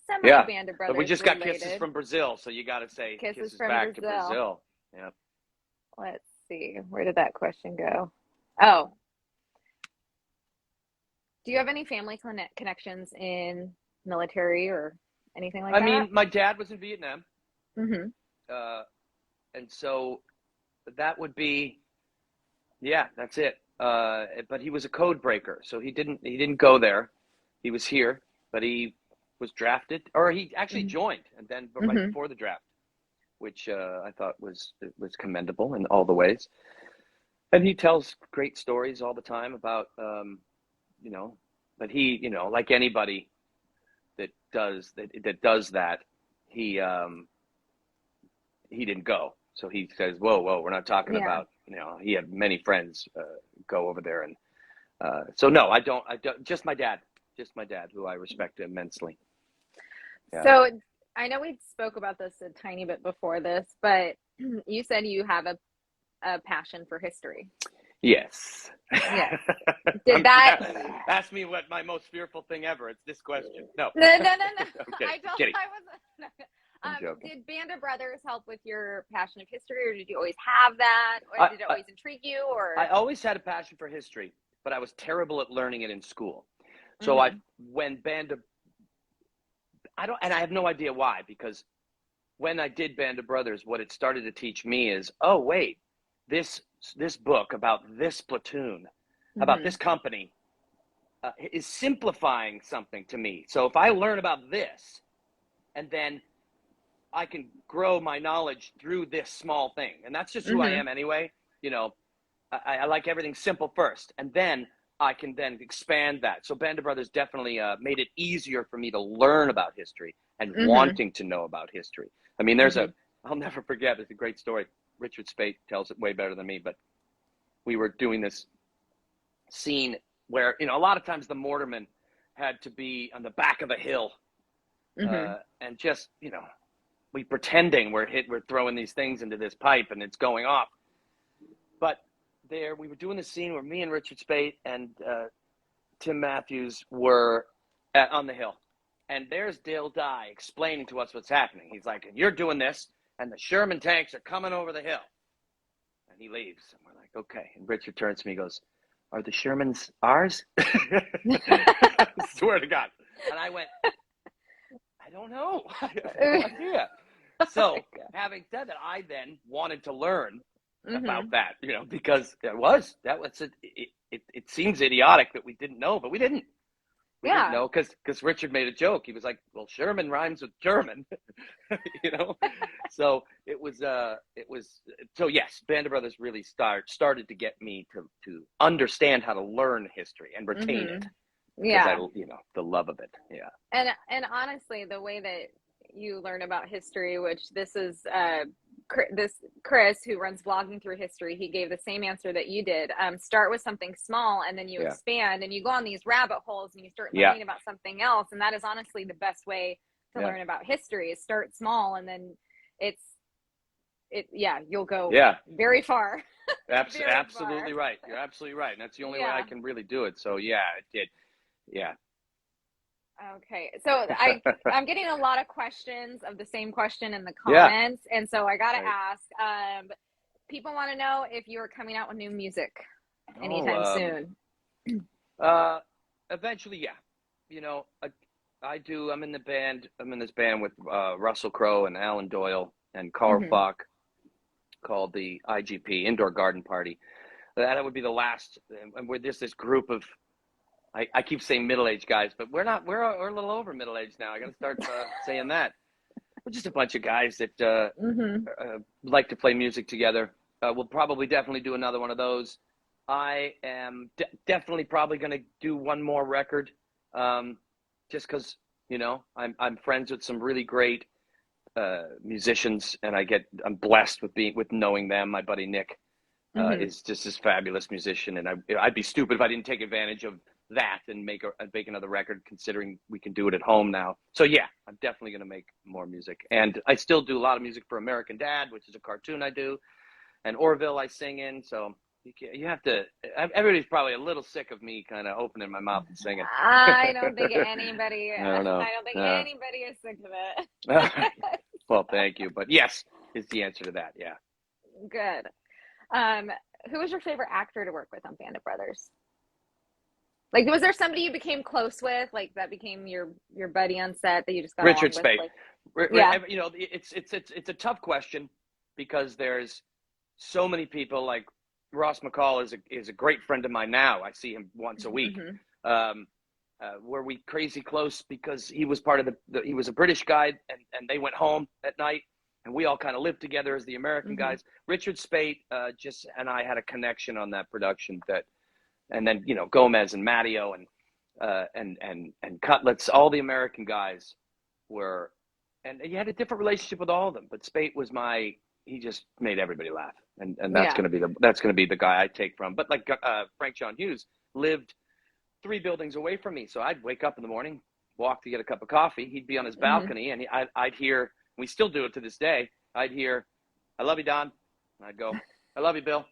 semi-Band of Brothers but we just related. got kisses from Brazil, so you got to say kisses back to Brazil. Yeah. Let's see. Where did that question go? Oh. Do you have any family connections in military or anything like that? I mean, my dad was in Vietnam. And so that would be, that's it. But he was a code breaker, so he didn't go there. He was here, but he was drafted, or he actually joined, and then right before the draft, which I thought was commendable in all the ways. And he tells great stories all the time about, but he, like anybody that does that, he didn't go. So he says, whoa, we're not talking about, he had many friends go over there. And so, no, I don't, just my dad, who I respect immensely. Yeah. So I know we spoke about this a tiny bit before this, but you said you have a passion for history. Yes. Yes. Did that ask me what my most fearful thing ever? It's this question. No. No. Okay. I wasn't. Did Band of Brothers help with your passion of history, or did you always have that, or did it always intrigue you? Or I always had a passion for history, but I was terrible at learning it in school. So when I have no idea why, because when I did Band of Brothers, what it started to teach me is, oh, wait, this book about this platoon, about this company, is simplifying something to me. So if I learn about this, and then I can grow my knowledge through this small thing. And that's just who I am anyway. You know, I like everything simple first, and then I can then expand that. So Band of Brothers definitely made it easier for me to learn about history and wanting to know about history. I mean, I'll never forget, it's a great story. Richard Speight tells it way better than me, but we were doing this scene where, you know, a lot of times the mortarman had to be on the back of a hill and just, you know, we pretending we're throwing these things into this pipe and it's going off. But there, we were doing the scene where me and Richard Speight and Tim Matthews were on the hill. And there's Dale Dye explaining to us what's happening. He's like, you're doing this, and the Sherman tanks are coming over the hill. And he leaves. And we're like, okay. And Richard turns to me and goes, are the Shermans ours? I swear to God. And I went, I don't know. I have no idea. So having said that, I then wanted to learn about that, you know, because it seems idiotic that we didn't know, but we didn't. We didn't know because Richard made a joke. He was like, well, Sherman rhymes with German, you know? So it was, so yes, Band of Brothers really started to get me to understand how to learn history and retain it. Yeah. You know, the love of it. Yeah. And honestly, the way that you learn about history, which this is, Chris, who runs Blogging Through History, he gave the same answer that you did. Start with something small, and then you expand, and you go on these rabbit holes, and you start learning about something else. And that is honestly the best way to learn about history, is start small, and then you'll go very far. Absolutely right. You're absolutely right. And that's the only way I can really do it. So yeah, it did. Yeah. Okay, so I'm getting a lot of questions of the same question in the comments, and so I gotta ask. People want to know if you are coming out with new music anytime soon. Eventually, yeah. You know, I do. I'm in the band. I'm in this band with Russell Crowe and Alan Doyle and Carl Falk, called the IGP, Indoor Garden Party. That would be the last. And we're just this group of. I keep saying middle-aged guys, but we're not. We're a little over middle-aged now. I got to start saying that. We're just a bunch of guys that like to play music together. We'll definitely do another one of those. I am definitely probably going to do one more record, just because, you know, I'm friends with some really great musicians, and I'm blessed with knowing them. My buddy Nick is just this fabulous musician, and I'd be stupid if I didn't take advantage of that and make another record, considering we can do it at home now. So yeah, I'm definitely going to make more music. And I still do a lot of music for American Dad, which is a cartoon I do, and Orville I sing in. So you have to, everybody's probably a little sick of me kind of opening my mouth and singing. I don't think anybody, I don't think anybody is sick of it. Well, thank you. But yes, is the answer to that. Yeah. Good. Who was your favorite actor to work with on Band of Brothers? Like, was there somebody you became close with, like that became your buddy on set that you just got Richard along Speight. with? Like, you know, it's a tough question because there's so many people. Like Ross McCall is a great friend of mine now. I see him once a week. Were we crazy close because he was part of he was a British guy, and they went home at night, and we all kind of lived together as the American guys. Richard Speight and I had a connection on that production and then, you know, Gomez and Matteo and Cutlets, all the American guys were, and you had a different relationship with all of them. But Speight was he just made everybody laugh, and that's going to be the guy I take from. But like Frank John Hughes lived 3 buildings away from me, so I'd wake up in the morning, walk to get a cup of coffee. He'd be on his balcony, and I'd hear. We still do it to this day. I'd hear, "I love you, Don," and I'd go, "I love you, Bill,"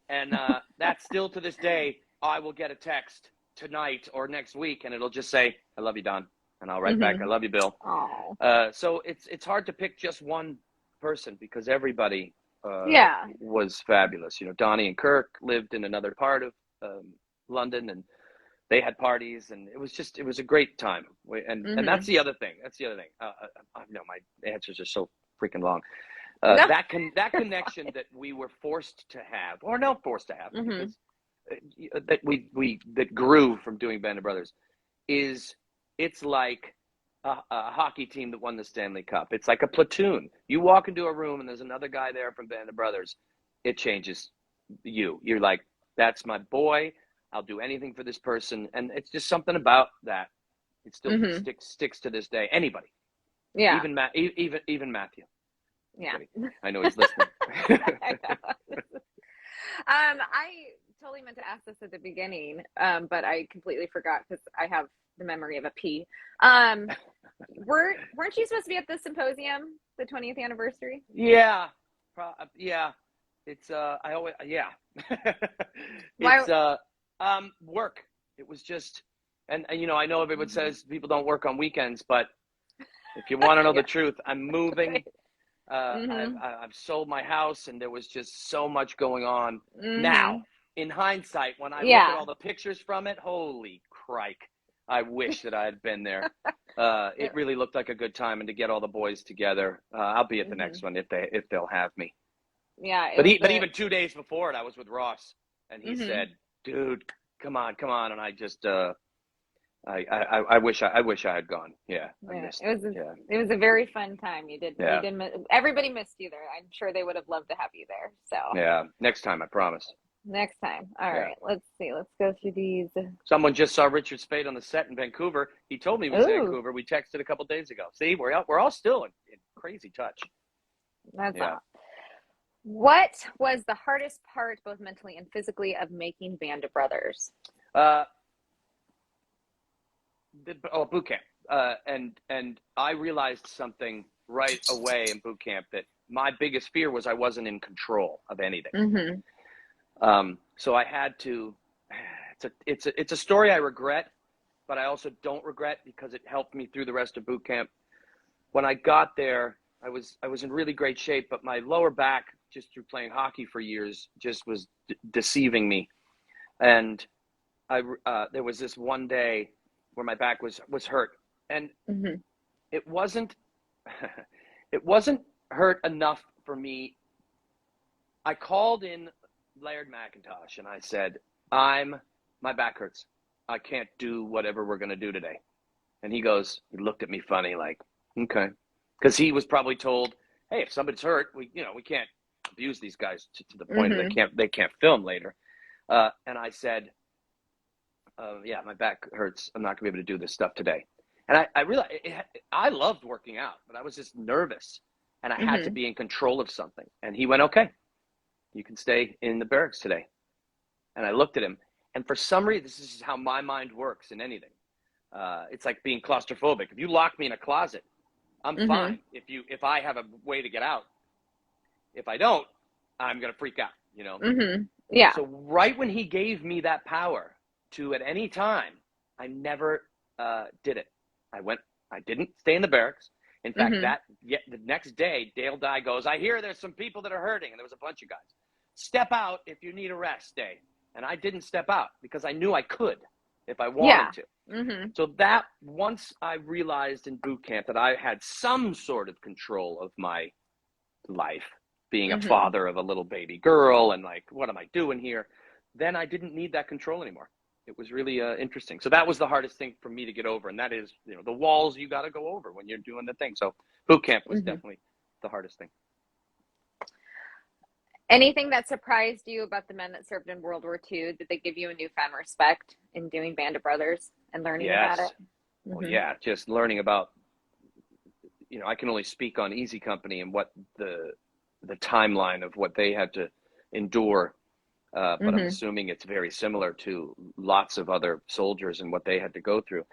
and that's still to this day. I will get a text tonight or next week, and it'll just say, "I love you, Don," and I'll write back, "I love you, Bill." So it's hard to pick just one person because everybody was fabulous. You know, Donnie and Kirk lived in another part of London, and they had parties, and it was a great time. And that's the other thing. You know, my answers are so freaking long. No. That connection that we were forced to have, or not forced to have, because that grew from doing Band of Brothers, it's like a hockey team that won the Stanley Cup. It's like a platoon. You walk into a room and there's another guy there from Band of Brothers. It changes you. You're like, that's my boy. I'll do anything for this person. And it's just something about that. It still sticks to this day. Anybody. Yeah. Even Matthew. Yeah. I know he's listening. I know. I totally meant to ask this at the beginning, but I completely forgot because I have the memory of a pea. Weren't you supposed to be at the symposium, the 20th anniversary? Yeah. Yeah. It's it's work. It was just, and you know, I know everyone says people don't work on weekends, but if you want to know the truth, I'm moving. I've sold my house, and there was just so much going on. Now, in hindsight, when I look at all the pictures from it, holy crike, I wish that I had been there. It really looked like a good time, and to get all the boys together. I'll be at the next one if they'll have me. Yeah. But even 2 days before it, I was with Ross, and he said, "Dude, come on," and I just I wish I had gone. Yeah, I missed it. It was a very fun time. You did. Everybody missed you there. I'm sure they would have loved to have you there. So yeah, next time, I promise. Next time. All right. Let's see. Let's go through these. Someone just saw Richard Spade on the set in Vancouver. He told me he was in Vancouver. We texted a couple days ago. See, we're all still in crazy touch. That's all. What was the hardest part, both mentally and physically, of making Band of Brothers? Boot camp. And I realized something right away in boot camp, that my biggest fear was I wasn't in control of anything. So I had to. It's a story I regret, but I also don't regret because it helped me through the rest of boot camp. When I got there, I was in really great shape, but my lower back, just through playing hockey for years, just was deceiving me. And there was this one day where my back was hurt, and it wasn't hurt enough for me. I called in Laird McIntosh and I said, my back hurts. I can't do whatever we're going to do today. And he looked at me funny, like, okay. Because he was probably told, hey, if somebody's hurt, we can't abuse these guys to the point that they can't film later. And I said, yeah, my back hurts. I'm not going to be able to do this stuff today. And I realized I loved working out, but I was just nervous, and I had to be in control of something. And he went, okay, you can stay in the barracks today. And I looked at him, and for some reason, this is how my mind works in anything. It's like being claustrophobic. If you lock me in a closet, I'm fine. If I have a way to get out, if I don't, I'm going to freak out, you know? Yeah. So right when he gave me that power to, at any time, I never did it. I didn't stay in the barracks. In fact, the next day, Dale Dye goes, I hear there's some people that are hurting. And there was a bunch of guys. Step out if you need a rest day. And I didn't step out because I knew I could if I wanted to. So that once I realized in boot camp that I had some sort of control of my life, being a father of a little baby girl, and like, what am I doing here? Then I didn't need that control anymore. It was really interesting. So that was the hardest thing for me to get over. And that is, the walls you got to go over when you're doing the thing. So boot camp was definitely the hardest thing. Anything that surprised you about the men that served in World War II? Did they give you a newfound respect in doing Band of Brothers and learning about it? Well, yeah, just learning about, I can only speak on Easy Company and what the timeline of what they had to endure. But I'm assuming it's very similar to lots of other soldiers and what they had to go through.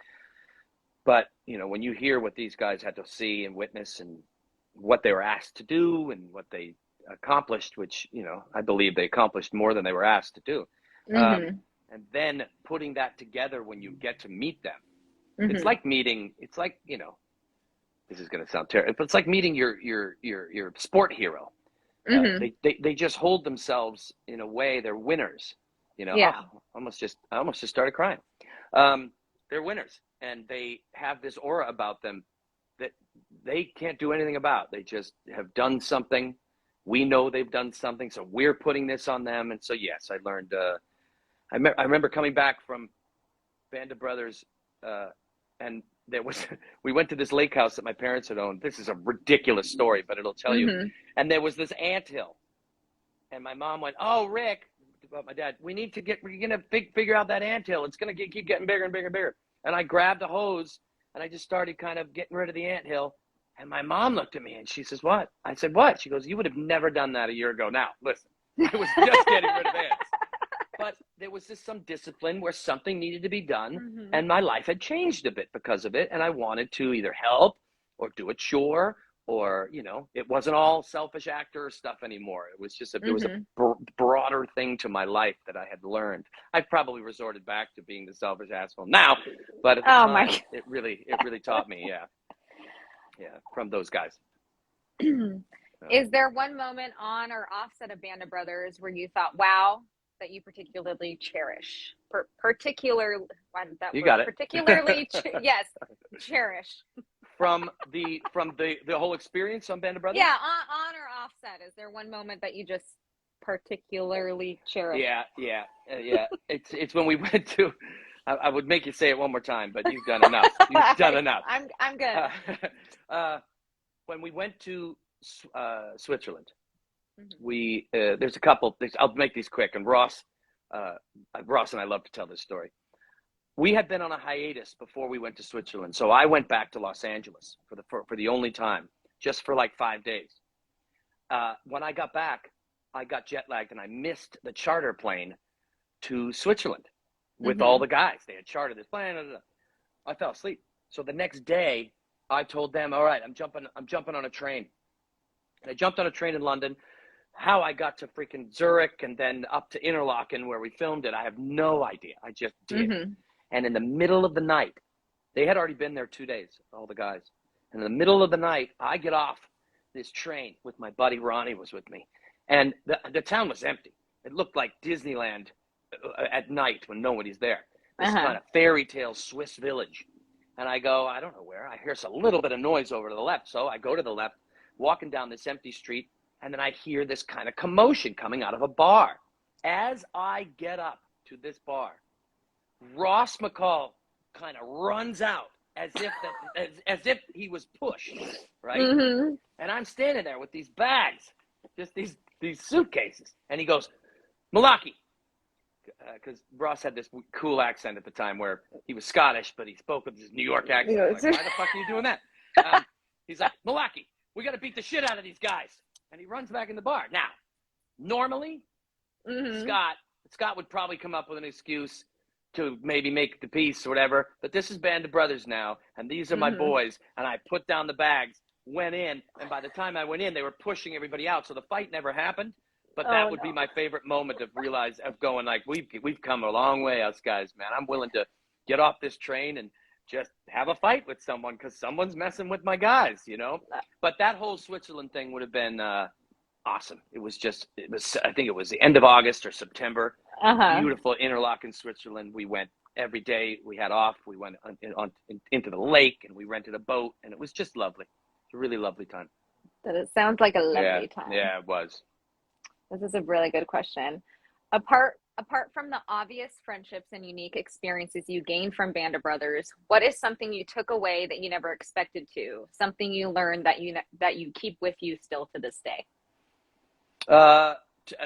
But, when you hear what these guys had to see and witness and what they were asked to do and what they accomplished, which, I believe they accomplished more than they were asked to do. And then putting that together when you get to meet them, it's like this is going to sound terrible, but it's like meeting your sport hero. They just hold themselves in a way. They're winners, I almost just started crying. They're winners, and they have this aura about them that they can't do anything about. They just have done something. We know they've done something, so we're putting this on them. And so, yes, I learned. I remember coming back from Band of Brothers, and we went to this lake house that my parents had owned. This is a ridiculous story, but it'll tell you. And there was this anthill, and my mom went, "Oh, Rick," about my dad, we're gonna figure out that anthill. It's gonna keep getting bigger and bigger and bigger. And I grabbed a hose and I just started kind of getting rid of the anthill. And my mom looked at me and she says, "What?" I said, "What?" She goes, "You would have never done that a year ago." Now, listen, I was just getting rid of ants. But there was just some discipline where something needed to be done. And my life had changed a bit because of it. And I wanted to either help or do a chore, or, it wasn't all selfish actor stuff anymore. It was just, there was a broader thing to my life that I had learned. I've probably resorted back to being the selfish asshole now, but at the time, it really taught me. Yeah, from those guys. Is there one moment on or offset of Band of Brothers where you thought, wow, that you particularly cherish? Particularly, yes, cherish. From the whole experience on Band of Brothers? Yeah, on or offset. Is there one moment that you just particularly cherish? Yeah. It's when we went to. I would make you say it one more time, but you've done enough. You've done enough. I'm good. When we went to Switzerland, there's a couple. I'll make these quick. And Ross and I love to tell this story. We had been on a hiatus before we went to Switzerland, so I went back to Los Angeles for the only time, just for like 5 days. When I got back, I got jet lagged and I missed the charter plane to Switzerland with all the guys. They had chartered this plane. I fell asleep. So the next day, I told them, "All right, I'm jumping on a train." And I jumped on a train in London. How I got to freaking Zurich and then up to Interlaken where we filmed it, I have no idea. I just did. And in the middle of the night, they had already been there 2 days, all the guys. And in the middle of the night, I get off this train with my buddy Ronnie was with me. And the town was empty. It looked like Disneyland at night when nobody's there. This kind of fairy tale Swiss village. And I go, I don't know where. I hear a little bit of noise over to the left. So I go to the left, walking down this empty street. And then I hear this kind of commotion coming out of a bar. As I get up to this bar, Ross McCall kind of runs out as if he was pushed, right? And I'm standing there with these bags, just these suitcases. And he goes, "Malarkey," because Ross had this cool accent at the time where he was Scottish, but he spoke with this New York accent. I'm like, why the fuck are you doing that? He's like, "Malarkey, we got to beat the shit out of these guys." And he runs back in the bar. Now, normally, Scott would probably come up with an excuse to maybe make the peace or whatever. But this is Band of Brothers now, and these are my boys. And I put down the bags, went in, and by the time I went in, they were pushing everybody out. So the fight never happened. But that would be my favorite moment of going like, we've come a long way, us guys, man. I'm willing to get off this train and just have a fight with someone because someone's messing with my guys, But that whole Switzerland thing would have been awesome. I think it was the end of August or September. Beautiful Interlaken, Switzerland. We went every day we had off. We went into the lake and we rented a boat, and it was just lovely. It's a really lovely time. It sounds like a lovely time. Yeah, it was. This is a really good question. Apart from the obvious friendships and unique experiences you gained from Band of Brothers, what is something you took away that you never expected to? Something you learned that you keep with you still to this day?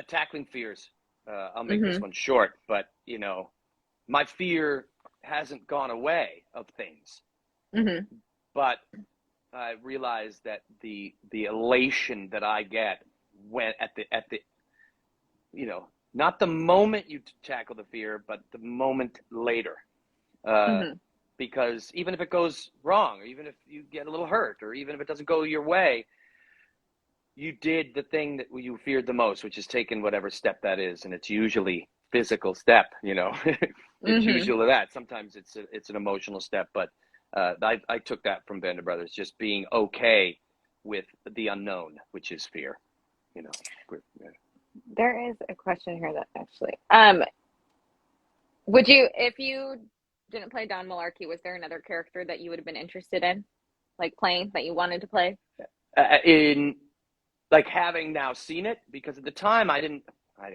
Tackling fears. I'll make this one short, but my fear hasn't gone away of things. But I realized that the elation that I get when at the not the moment you tackle the fear, but the moment later. Because even if it goes wrong, or even if you get a little hurt, or even if it doesn't go your way, you did the thing that you feared the most, which is taking whatever step that is. And it's usually physical step, it's usually that. Sometimes it's an emotional step, but I took that from Band of Brothers, just being okay with the unknown, which is fear, There is a question here that actually, would you, if you didn't play Don Malarkey, was there another character that you would have been interested in? like playing that you wanted to play? In like having now seen it, because at the time I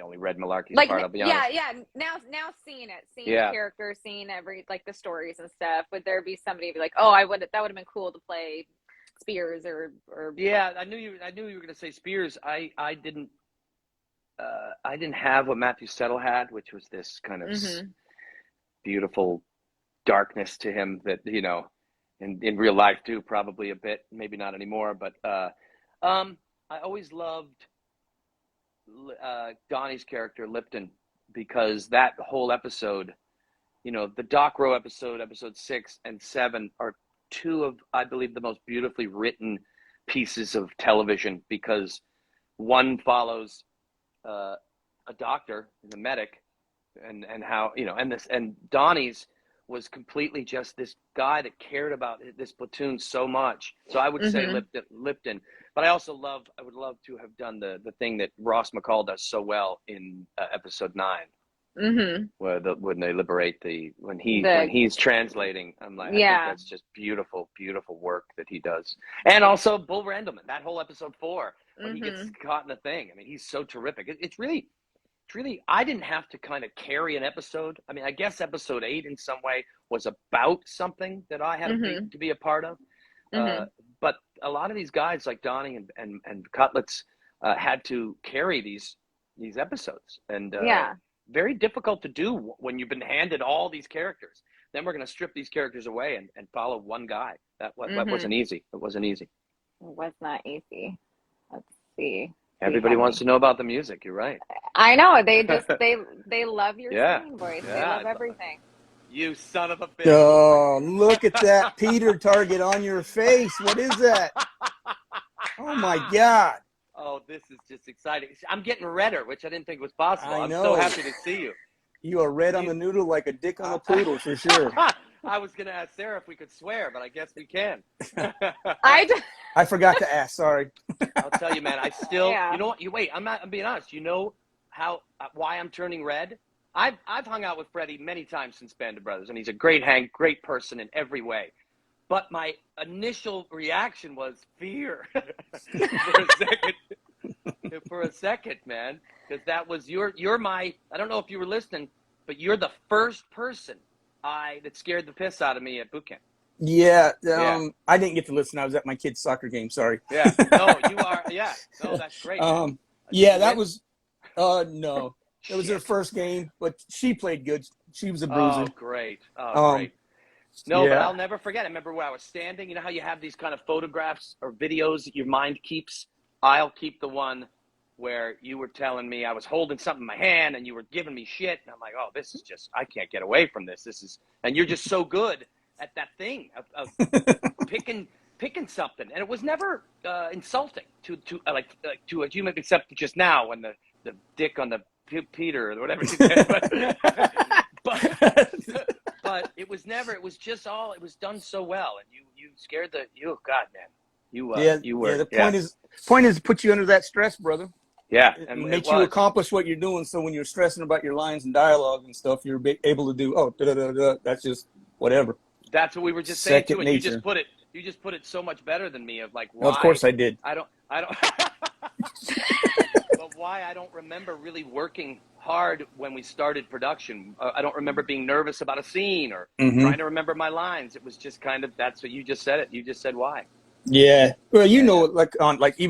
only read Malarkey's Like, part, I'll be honest. yeah. Now seeing the Yeah. characters, seeing like the stories and stuff. Would there be somebody be like, oh, that would have been cool to play Spears or? Yeah, I knew you were going to say Spears. I didn't have what Matthew Settle had, which was this kind of beautiful darkness to him that, you know, in real life too, probably a bit, maybe not anymore, but I always loved Donnie's character Lipton, because that whole episode, you know, the Doc Row episode 6 and 7 are two of, I believe, the most beautifully written pieces of television, because one follows a doctor, a medic, and how, you know, and Donnie's was completely just this guy that cared about this platoon so much. So I would say Lipton, but I would love to have done the thing that Ross McCall does so well in episode 9, when they liberate when he's translating. I'm like, I think that's just beautiful, beautiful work that he does. And also Bull Randleman, that whole episode 4, when he gets caught in the thing. I mean, he's so terrific. It's really, I didn't have to kind of carry an episode. I mean, I guess episode 8 in some way was about something that I had to be a part of. But a lot of these guys like Donnie and Cutlets had to carry these episodes. And very difficult to do when you've been handed all these characters. Then we're going to strip these characters away and follow one guy. That wasn't easy. It wasn't easy. It was not easy. Let's see. Everybody wants to know about the music. You're right. I know. They just they love your singing voice. They love everything. You son of a bitch. Oh, look at that Peter target on your face. What is that? Oh my God. Oh, this is just exciting. I'm getting redder, which I didn't think was possible. I know. I'm so happy to see you. You are red on the noodle like a dick on a poodle for sure. I was going to ask Sarah if we could swear, but I guess we can. I forgot to ask. Sorry. I'll tell you, man. I still, you know what? I'm being honest. You know why I'm turning red? I've hung out with Freddie many times since Band of Brothers, and he's a great great person in every way. But my initial reaction was fear for a second, man, because that was you're my. I don't know if you were listening, but you're the first person that scared the piss out of me at boot camp. Yeah, I didn't get to listen. I was at my kid's soccer game. Sorry. Yeah. No, you are. Yeah. No, that's great. That was. No, it was her first game, but she played good. She was a bruiser. Oh, great. Oh, great. No, but I'll never forget. I remember where I was standing. You know how you have these kind of photographs or videos that your mind keeps? I'll keep the one where you were telling me I was holding something in my hand and you were giving me shit. And I'm like, oh, this is just, I can't get away from this. And you're just so good at that thing of picking something. And it was never insulting to a human, except just now when the dick on the Peter or whatever you said. But it was never, it was just all, it was done so well. And you scared God, man. You were. The point is to put you under that stress, brother. Yeah. And make you accomplish what you're doing. So when you're stressing about your lines and dialogue and stuff, you're able to do, that's just whatever. That's what we were just saying too. And nature. you just put it so much better than me of like, why. Well, of course I did. I don't, but why I don't remember really working hard when we started production. I don't remember being nervous about a scene or trying to remember my lines. It was just kind of, that's what you just said it. You just said why. Yeah. Well, even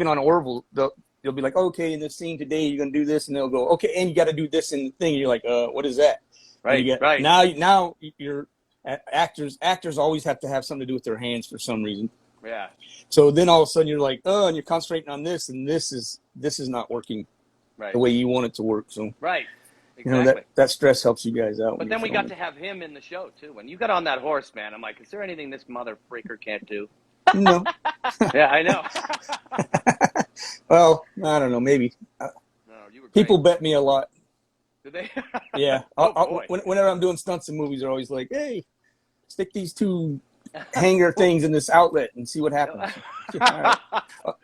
on Orville, they'll be like, okay, in this scene today, you're going to do this. And they'll go, okay, and you got to do this in the thing. And you're like, what is that? Right. Right. Now you're actors always have to have something to do with their hands for some reason. Yeah. So then all of a sudden you're like, and you're concentrating on this, and this is not working the way you want it to work. So right. Exactly. That stress helps you guys out. But then we got to have him in the show too. When you got on that horse, man, I'm like, is there anything this mother freaker can't do? No. Yeah, I know. Well, I don't know. Maybe. No, you were great. People bet me a lot. Did they? Yeah. Boy. Whenever I'm doing stunts in movies, they're always like, hey, stick these two hanger things in this outlet and see what happens. All right.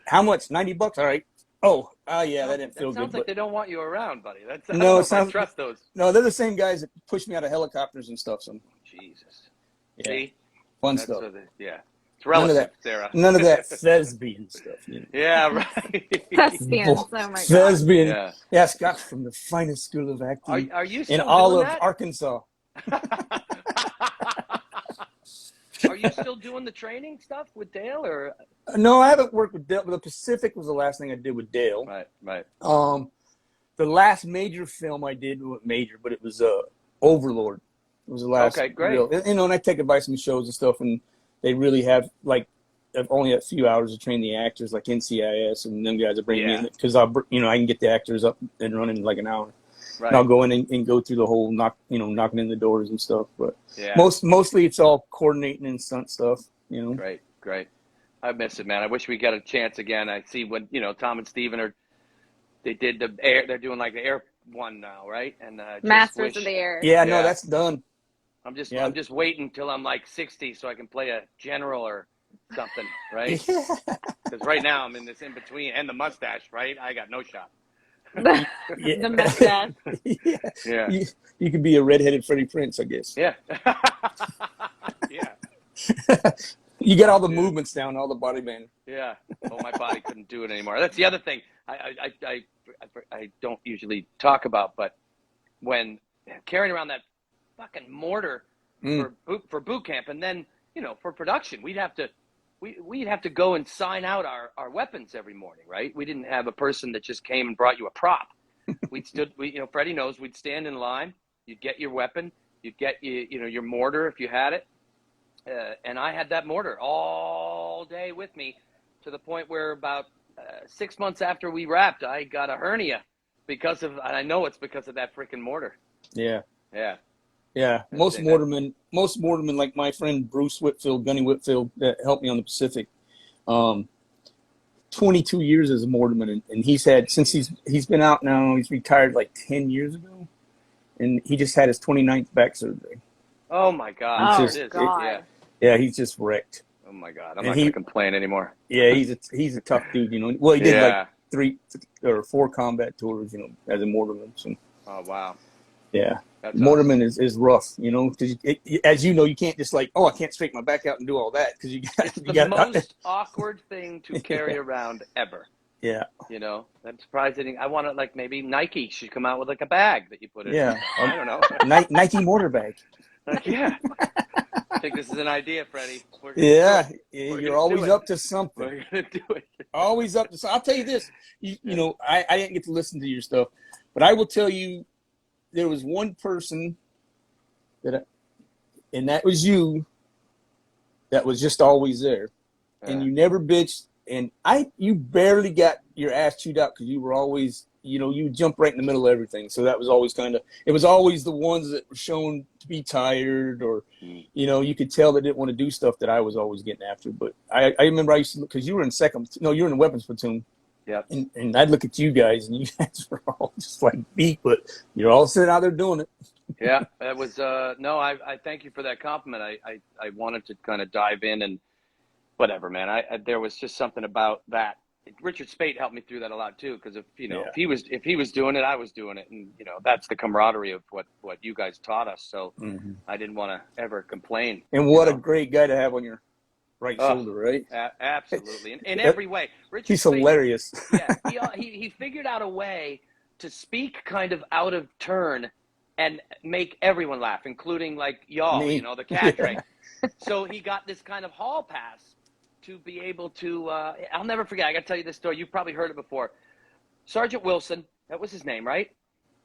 How much? $90? All right. Oh, yeah, that didn't feel good. Sounds like they don't want you around, buddy. I trust those. No, they're the same guys that push me out of helicopters and stuff. So. Jesus. Yeah. See? Fun stuff. Yeah. It's relative, None of that. Sarah. None of that thespian stuff. You know? Yeah, right. Thespians. Oh my god. Thespian. Yeah. Yeah, Scott's from the finest school of acting Are you in still all doing of that? Arkansas. Are you still doing the training stuff with Dale, or? No, I haven't worked with Dale, but the Pacific was the last thing I did with Dale. Right. The last major film I did, wasn't major, but it was Overlord. It was the last. Okay, great. Real, you know, and I take it by some shows and stuff, and they really have like I've only had a few hours to train the actors, like NCIS and them guys that bring me in because I can get the actors up and running in like an hour. Right. And I'll go in and go through the whole knocking in the doors and stuff. But mostly it's all coordinating and stunt stuff. You know. Great. I miss it, man. I wish we got a chance again. I see when Tom and Steven they did the air. They're doing like the air one now, right? And Masters of the Air. Yeah, no, that's done. I'm just waiting till I'm like 60 so I can play a general or something, right? Because right now I'm in this in between, and the mustache, right? I got no shot. The mustache. Yeah. You could be a redheaded Freddie Prinze, I guess. Yeah. You get all the movements down, all the body band. Yeah. Oh, my body couldn't do it anymore. That's the other thing I don't usually talk about, but when carrying around that fucking mortar for boot camp, and then for production, we'd have to go and sign out our weapons every morning, right? We didn't have a person that just came and brought you a prop. Freddie knows, we'd stand in line, you'd get your weapon, you'd get your mortar if you had it, and I had that mortar all day with me, to the point where about 6 months after we wrapped, I got a hernia and I know it's because of that freaking mortar. Yeah. Most mortarmen, like my friend Bruce Whitfield, Gunny Whitfield, that helped me on the Pacific, 22 years as a mortarman, and he's had, since he's been out now, he's retired like 10 years ago, and he just had his 29th back surgery. Oh my God! Yeah, he's just wrecked. Oh my God! I'm not going to complain anymore. Yeah, he's a tough dude. Well, he did like 3 or 4 combat tours, as a mortarman. So. Oh wow! Yeah, mortarman is rough, because as you know, you can't just like, I can't straighten my back out and do all that, because it's the most awkward thing to carry around ever. Yeah. I'm surprised I want to, like, maybe Nike should come out with like a bag that you put in. Yeah. I don't know. Nike mortar bag. Yeah. I think this is an idea, Freddie. You're always up to something. We're going to do it. Always up to something. I'll tell you this. I didn't get to listen to your stuff, but I will tell you, there was one person and that was you, that was just always there. And you never bitched. And you barely got your ass chewed out, because you were always, you jump right in the middle of everything. So that was always it was always the ones that were shown to be tired, or, you could tell they didn't want to do stuff that I was always getting after. But I remember I used to look, because you were in you were in the weapons platoon. Yeah. And I'd look at you guys, and you guys were all just like beat, but you're all sitting out there doing it. Yeah, that was, I thank you for that compliment. I wanted to kind of dive in and whatever, man. There was just something about that. Richard Spate helped me through that a lot too, because if he was doing it, I was doing it, and that's the camaraderie of what you guys taught us. So I didn't want to ever complain. And what a great guy to have on your right shoulder, right? Absolutely, in every way. Richard He's Spate, hilarious. he figured out a way to speak kind of out of turn and make everyone laugh, including like y'all, the cadre. So he got this kind of hall pass to be able to, I'll never forget, I got to tell you this story. You've probably heard it before. Sergeant Wilson, that was his name, right?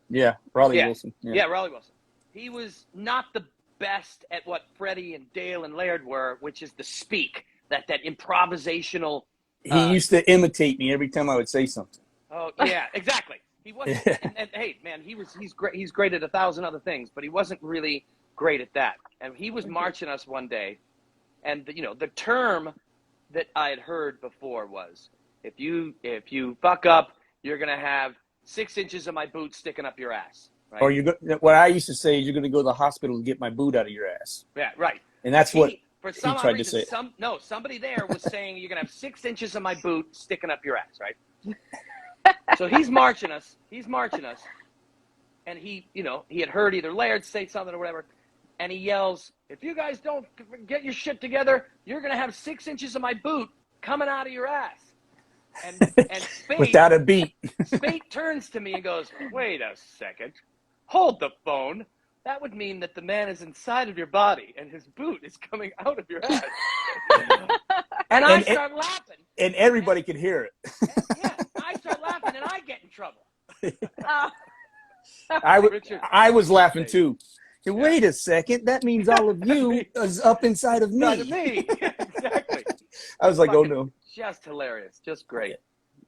Yeah, Raleigh Wilson. Yeah, Raleigh Wilson. He was not the best at what Freddie and Dale and Laird were, which is the speak, that improvisational. He used to imitate me every time I would say something. Oh, yeah, exactly. He wasn't, and hey, man, he's great. He's great at 1,000 other things, but he wasn't really great at that. And he was marching us one day, and the term that I had heard before was, if you fuck up, you're gonna have 6 inches of my boot sticking up your ass. Right? Or what I used to say is, you're gonna go to the hospital to get my boot out of your ass. Yeah, right. And that's what for some he tried reason, to say. Somebody there was saying you're gonna have 6 inches of my boot sticking up your ass, right? So he's marching us, and he had heard either Laird say something or whatever. and he yells, "If you guys don't get your shit together, you're going to have 6 inches of my boot coming out of your ass." And Spate, Without a beat. Spate turns to me and goes, "Wait a second. Hold the phone. That would mean that the man is inside of your body and his boot is coming out of your ass." And I start laughing. And everybody could hear it. Yeah, I start laughing and I get in trouble. I was laughing too. Yeah. Wait a second. That means all of you is up inside of me. Inside of me. Exactly. I was like, oh no. Just hilarious. Just great.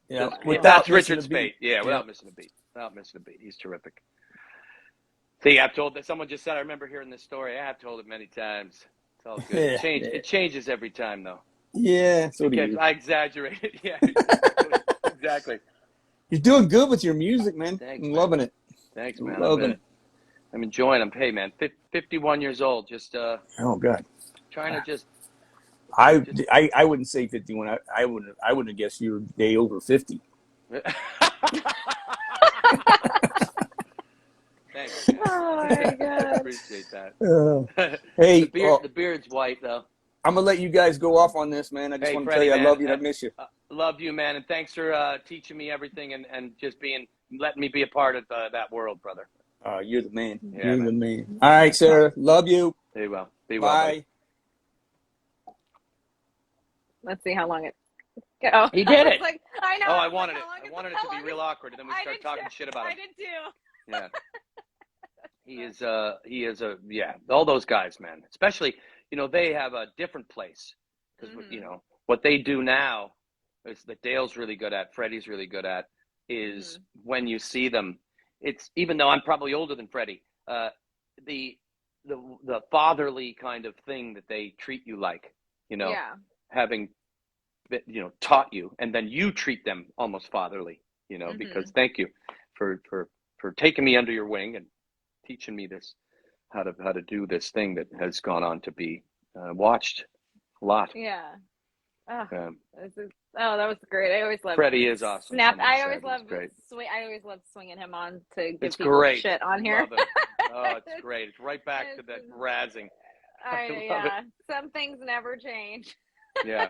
Yeah. That's Richard Spate. Yeah, without missing a beat. Without missing a beat. He's terrific. See, I've told that someone just said, I remember hearing this story. I have told it many times. It's all good. It changes every time though. Yeah. So do you. I exaggerate it. Yeah. Exactly. You're doing good with your music, man. Thanks, I'm loving it. Thanks, man. I'm enjoying them. Hey, man, 51 years old. Just oh god. Trying to just. I wouldn't say 51. I wouldn't have guessed you were a day over 50. Thanks. Oh my god. I appreciate that. Hey, the beard's white though. I'm gonna let you guys go off on this, man. I just want to tell you, man, I love you. I miss you. Love you, man, and thanks for teaching me everything and just letting me be a part of that world, brother. You're the man. Yeah, you're the man. All right, Sarah. Love you. Be well. Bye. Buddy. Let's see how long it go. He did it. Like, I know. Oh, I wanted it. I I wanted it to be real awkward, and then we start talking shit about him. I did too. Yeah. He is all those guys, man. Especially, they have a different place because what they do now is that Dale's really good at, Freddie's really good at, is when you see them. It's, even though I'm probably older than Freddie, the fatherly kind of thing that they treat you like, having taught you, and then you treat them almost fatherly, because thank you for taking me under your wing and teaching me this, how to do this thing that has gone on to be watched a lot. Yeah. Oh, that was great. I always loved Freddie is awesome. I always loved swinging him on to give people great. Shit on here. Love it. Oh, it's great. It's right back to that razzing. Some things never change. Yeah.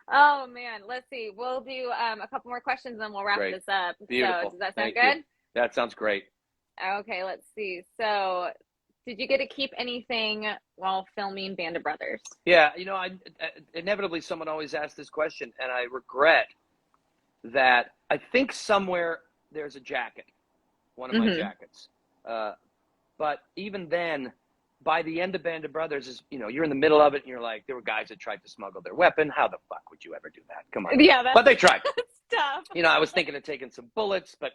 Oh man, let's see. We'll do a couple more questions and we'll wrap this up. Beautiful. So does that sound Thank good? You. That sounds great. Okay, let's see. So did you get to keep anything while filming Band of Brothers? Yeah, inevitably someone always asks this question, and I regret that. I think somewhere there's a jacket, one of my jackets. But even then, by the end of Band of Brothers, you're in the middle of it, and you're like, there were guys that tried to smuggle their weapon. How the fuck would you ever do that? Come on. Yeah, but they tried. That's tough. I was thinking of taking some bullets, but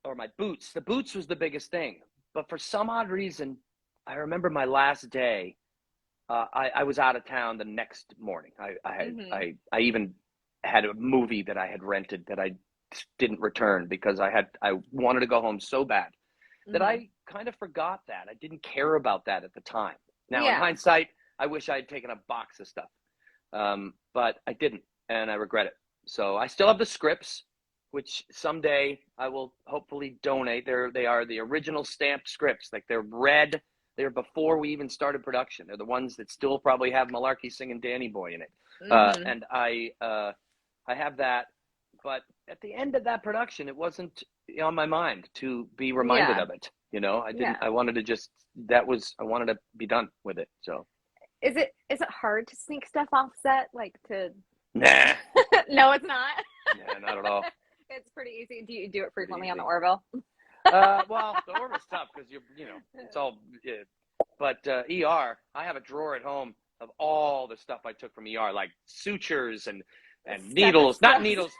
or my boots. The boots was the biggest thing. But for some odd reason, I remember my last day. I was out of town the next morning. I even had a movie that I had rented that I didn't return because I wanted to go home so bad that I kind of forgot that. I didn't care about that at the time. Now in hindsight, I wish I had taken a box of stuff, but I didn't, and I regret it. So I still have the scripts, which someday I will hopefully donate. They are the original stamped scripts. Like, they're red. They're before we even started production. They're the ones that still probably have Malarkey singing Danny Boy in it. And I have that. But at the end of that production, it wasn't on my mind to be reminded of it. I didn't. I wanted to I wanted to be done with it. So is it hard to sneak stuff off set? Like to Nah. No, it's not. Yeah, not at all. It's pretty easy. Do you do it frequently on the Orville? Well, the Orville's tough because it's all. But ER, I have a drawer at home of all the stuff I took from ER, like sutures and needles, not needles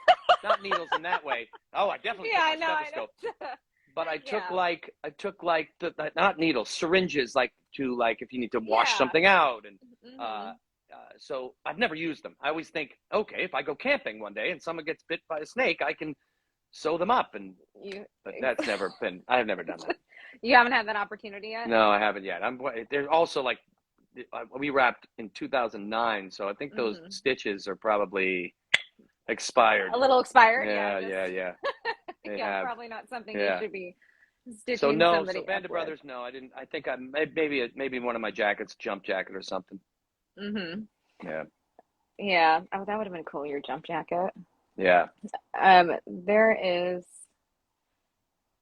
in that way. Oh, I definitely took my stethoscope. But I took not needles, syringes, like if you need to wash something out, and so I've never used them. I always think, okay, if I go camping one day and someone gets bit by a snake, I can sew them up, but that's never been. I have never done that. You haven't had that opportunity yet? No, I haven't yet. There's also we wrapped in 2009, so I think those stitches are probably expired. A little expired. Yeah. Yeah, probably not something you should be So Stitching no, somebody so Band up of Brothers, no, I didn't. I think I maybe one of my jackets, jump jacket or something. Mm-hmm. Yeah, Yeah. Oh, that would have been cool, your jump jacket. yeah. There is,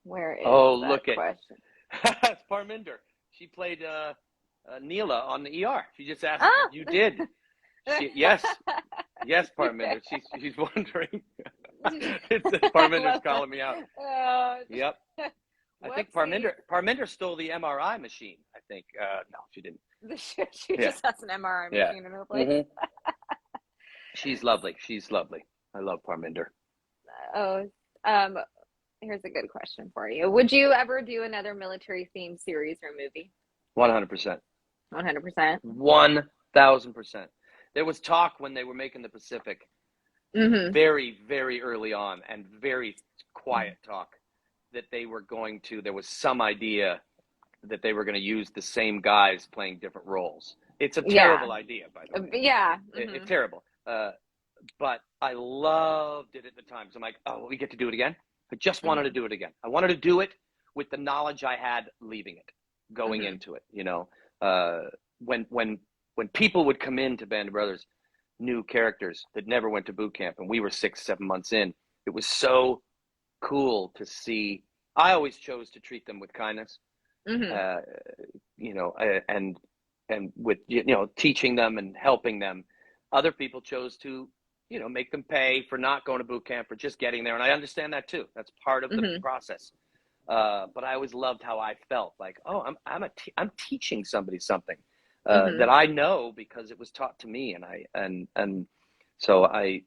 where is Oh, that look at question? it's Parminder. She played Neela on the ER. She just asked. Oh! You did. Yes, Yeah. Parminder. She's wondering. Parminder's calling me out. Yep. I think Whoopsie. Parminder stole the MRI machine. I think. No, she didn't. She Yeah. just has an MRI Yeah. machine in her place. Mm-hmm. She's lovely. She's lovely. I love Parminder. Oh, um, here's a good question for you. Would you ever do another military themed series or movie? 100%. 100%. 1,000%. There was talk when they were making the Pacific, Mm-hmm. very, very early on, and very quiet talk, that they were going to. There was some idea that they were going to use the same guys playing different roles. It's a terrible idea, by the way. Yeah. Mm-hmm. It's terrible. But I loved it at the time. So I'm like, oh, we get to do it again? I just wanted to do it again. I wanted to do it with the knowledge I had leaving it, going into it. You know, when people would come into Band of Brothers, new characters that never went to boot camp, and we were 6-7 months in, it was so cool to see. I always chose to treat them with kindness, you know, and with, you know, teaching them and helping them. Other people chose to, you know, make them pay for not going to boot camp, for just getting there. And I understand that too. That's part of the process. But I always loved how I felt like, oh, I'm teaching somebody something that I know because it was taught to me. And so I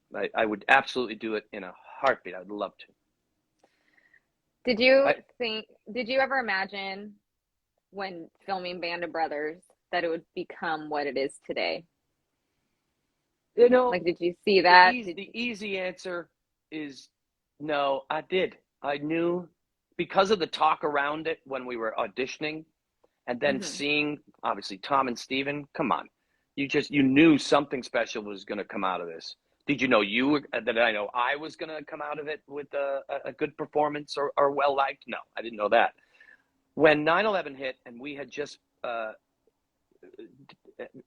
would absolutely do it in a heartbeat. I'd love to. Did you ever imagine when filming Band of Brothers that it would become what it is today? You know, like, did you see that? The easy answer is no, I did. I knew, because of the talk around it when we were auditioning, and then seeing, obviously, Tom and Steven, come on. You knew something special was going to come out of this. Did you know that I know I was going to come out of it with a good performance or well-liked? No, I didn't know that. When 9/11 hit and we had just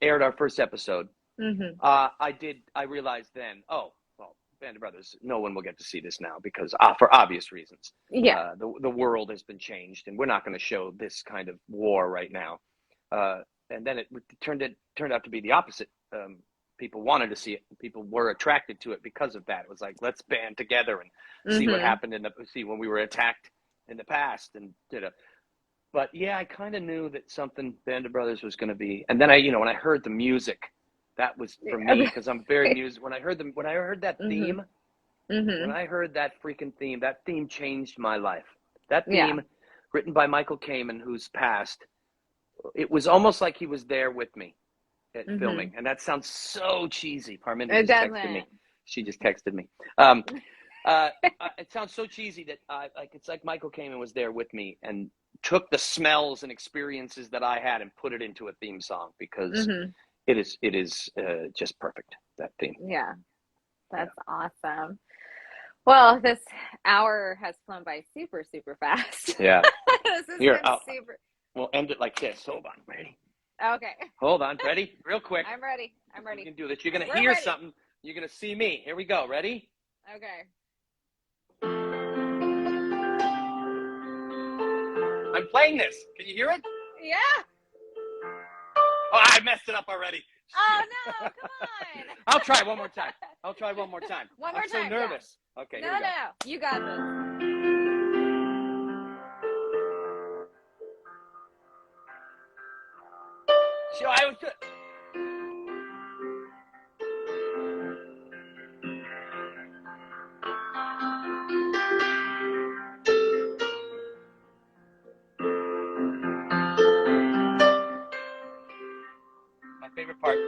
aired our first episode, I realized then, oh, well, Band of Brothers, no one will get to see this now because for obvious reasons. Yeah. The world has been changed, and we're not going to show this kind of war right now. And then it turned out to be the opposite. People wanted to see it. People were attracted to it because of that. It was like, let's band together and see what happened see when we were attacked in the past, and But yeah, I kind of knew that something Band of Brothers was going to be. And then when I heard the music, that was for me, because I'm very music. When I heard that theme, when I heard that freaking theme, that theme changed my life. That theme, written by Michael Kamen, who's passed, it was almost like he was there with me at filming. And that sounds so cheesy. Parminda just texted me. She just texted me. It sounds so cheesy that it's like Michael Kamen was there with me and took the smells and experiences that I had and put it into a theme song, because it is just perfect, that theme. Yeah, that's awesome. Well, this hour has flown by super, super fast. Yeah. Here, super. We'll end it like this. Hold on, ready? Okay. Hold on, ready? Real quick. I'm ready. You can do this. You're gonna hear something. You're gonna see me. Here we go. Ready? Okay. I'm playing this. Can you hear it? Yeah. Oh, I messed it up already. Oh no! Come on. I'll try one more time. One more time. I'm so nervous. Yeah. Okay. No. You got this. Sure, I was good. My favorite part.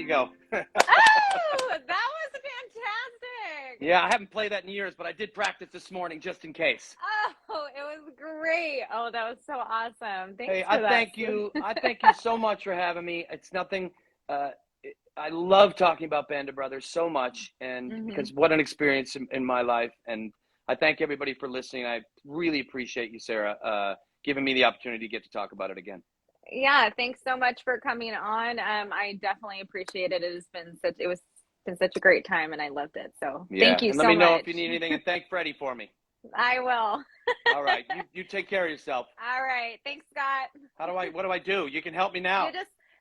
you go. Oh, that was fantastic. Yeah, I haven't played that in years, but I did practice this morning just in case. Oh, it was great. Oh, that was so awesome. Thanks Hey, for I that. thank you. I thank you so much for having me. It's nothing. I love talking about Band of Brothers so much, and because what an experience in my life. And I thank everybody for listening. I really appreciate you, Sarah, giving me the opportunity to get to talk about it again. Yeah, thanks so much for coming on. I definitely appreciate it. It was been such a great time, and I loved it. So thank you and so let me know much. if you need anything, and thank Freddie for me. I will. All right, you take care of yourself. All right, thanks, Scott. What do I do? You can help me now.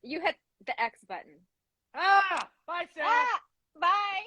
You hit the X button. Bye, Sarah. Bye.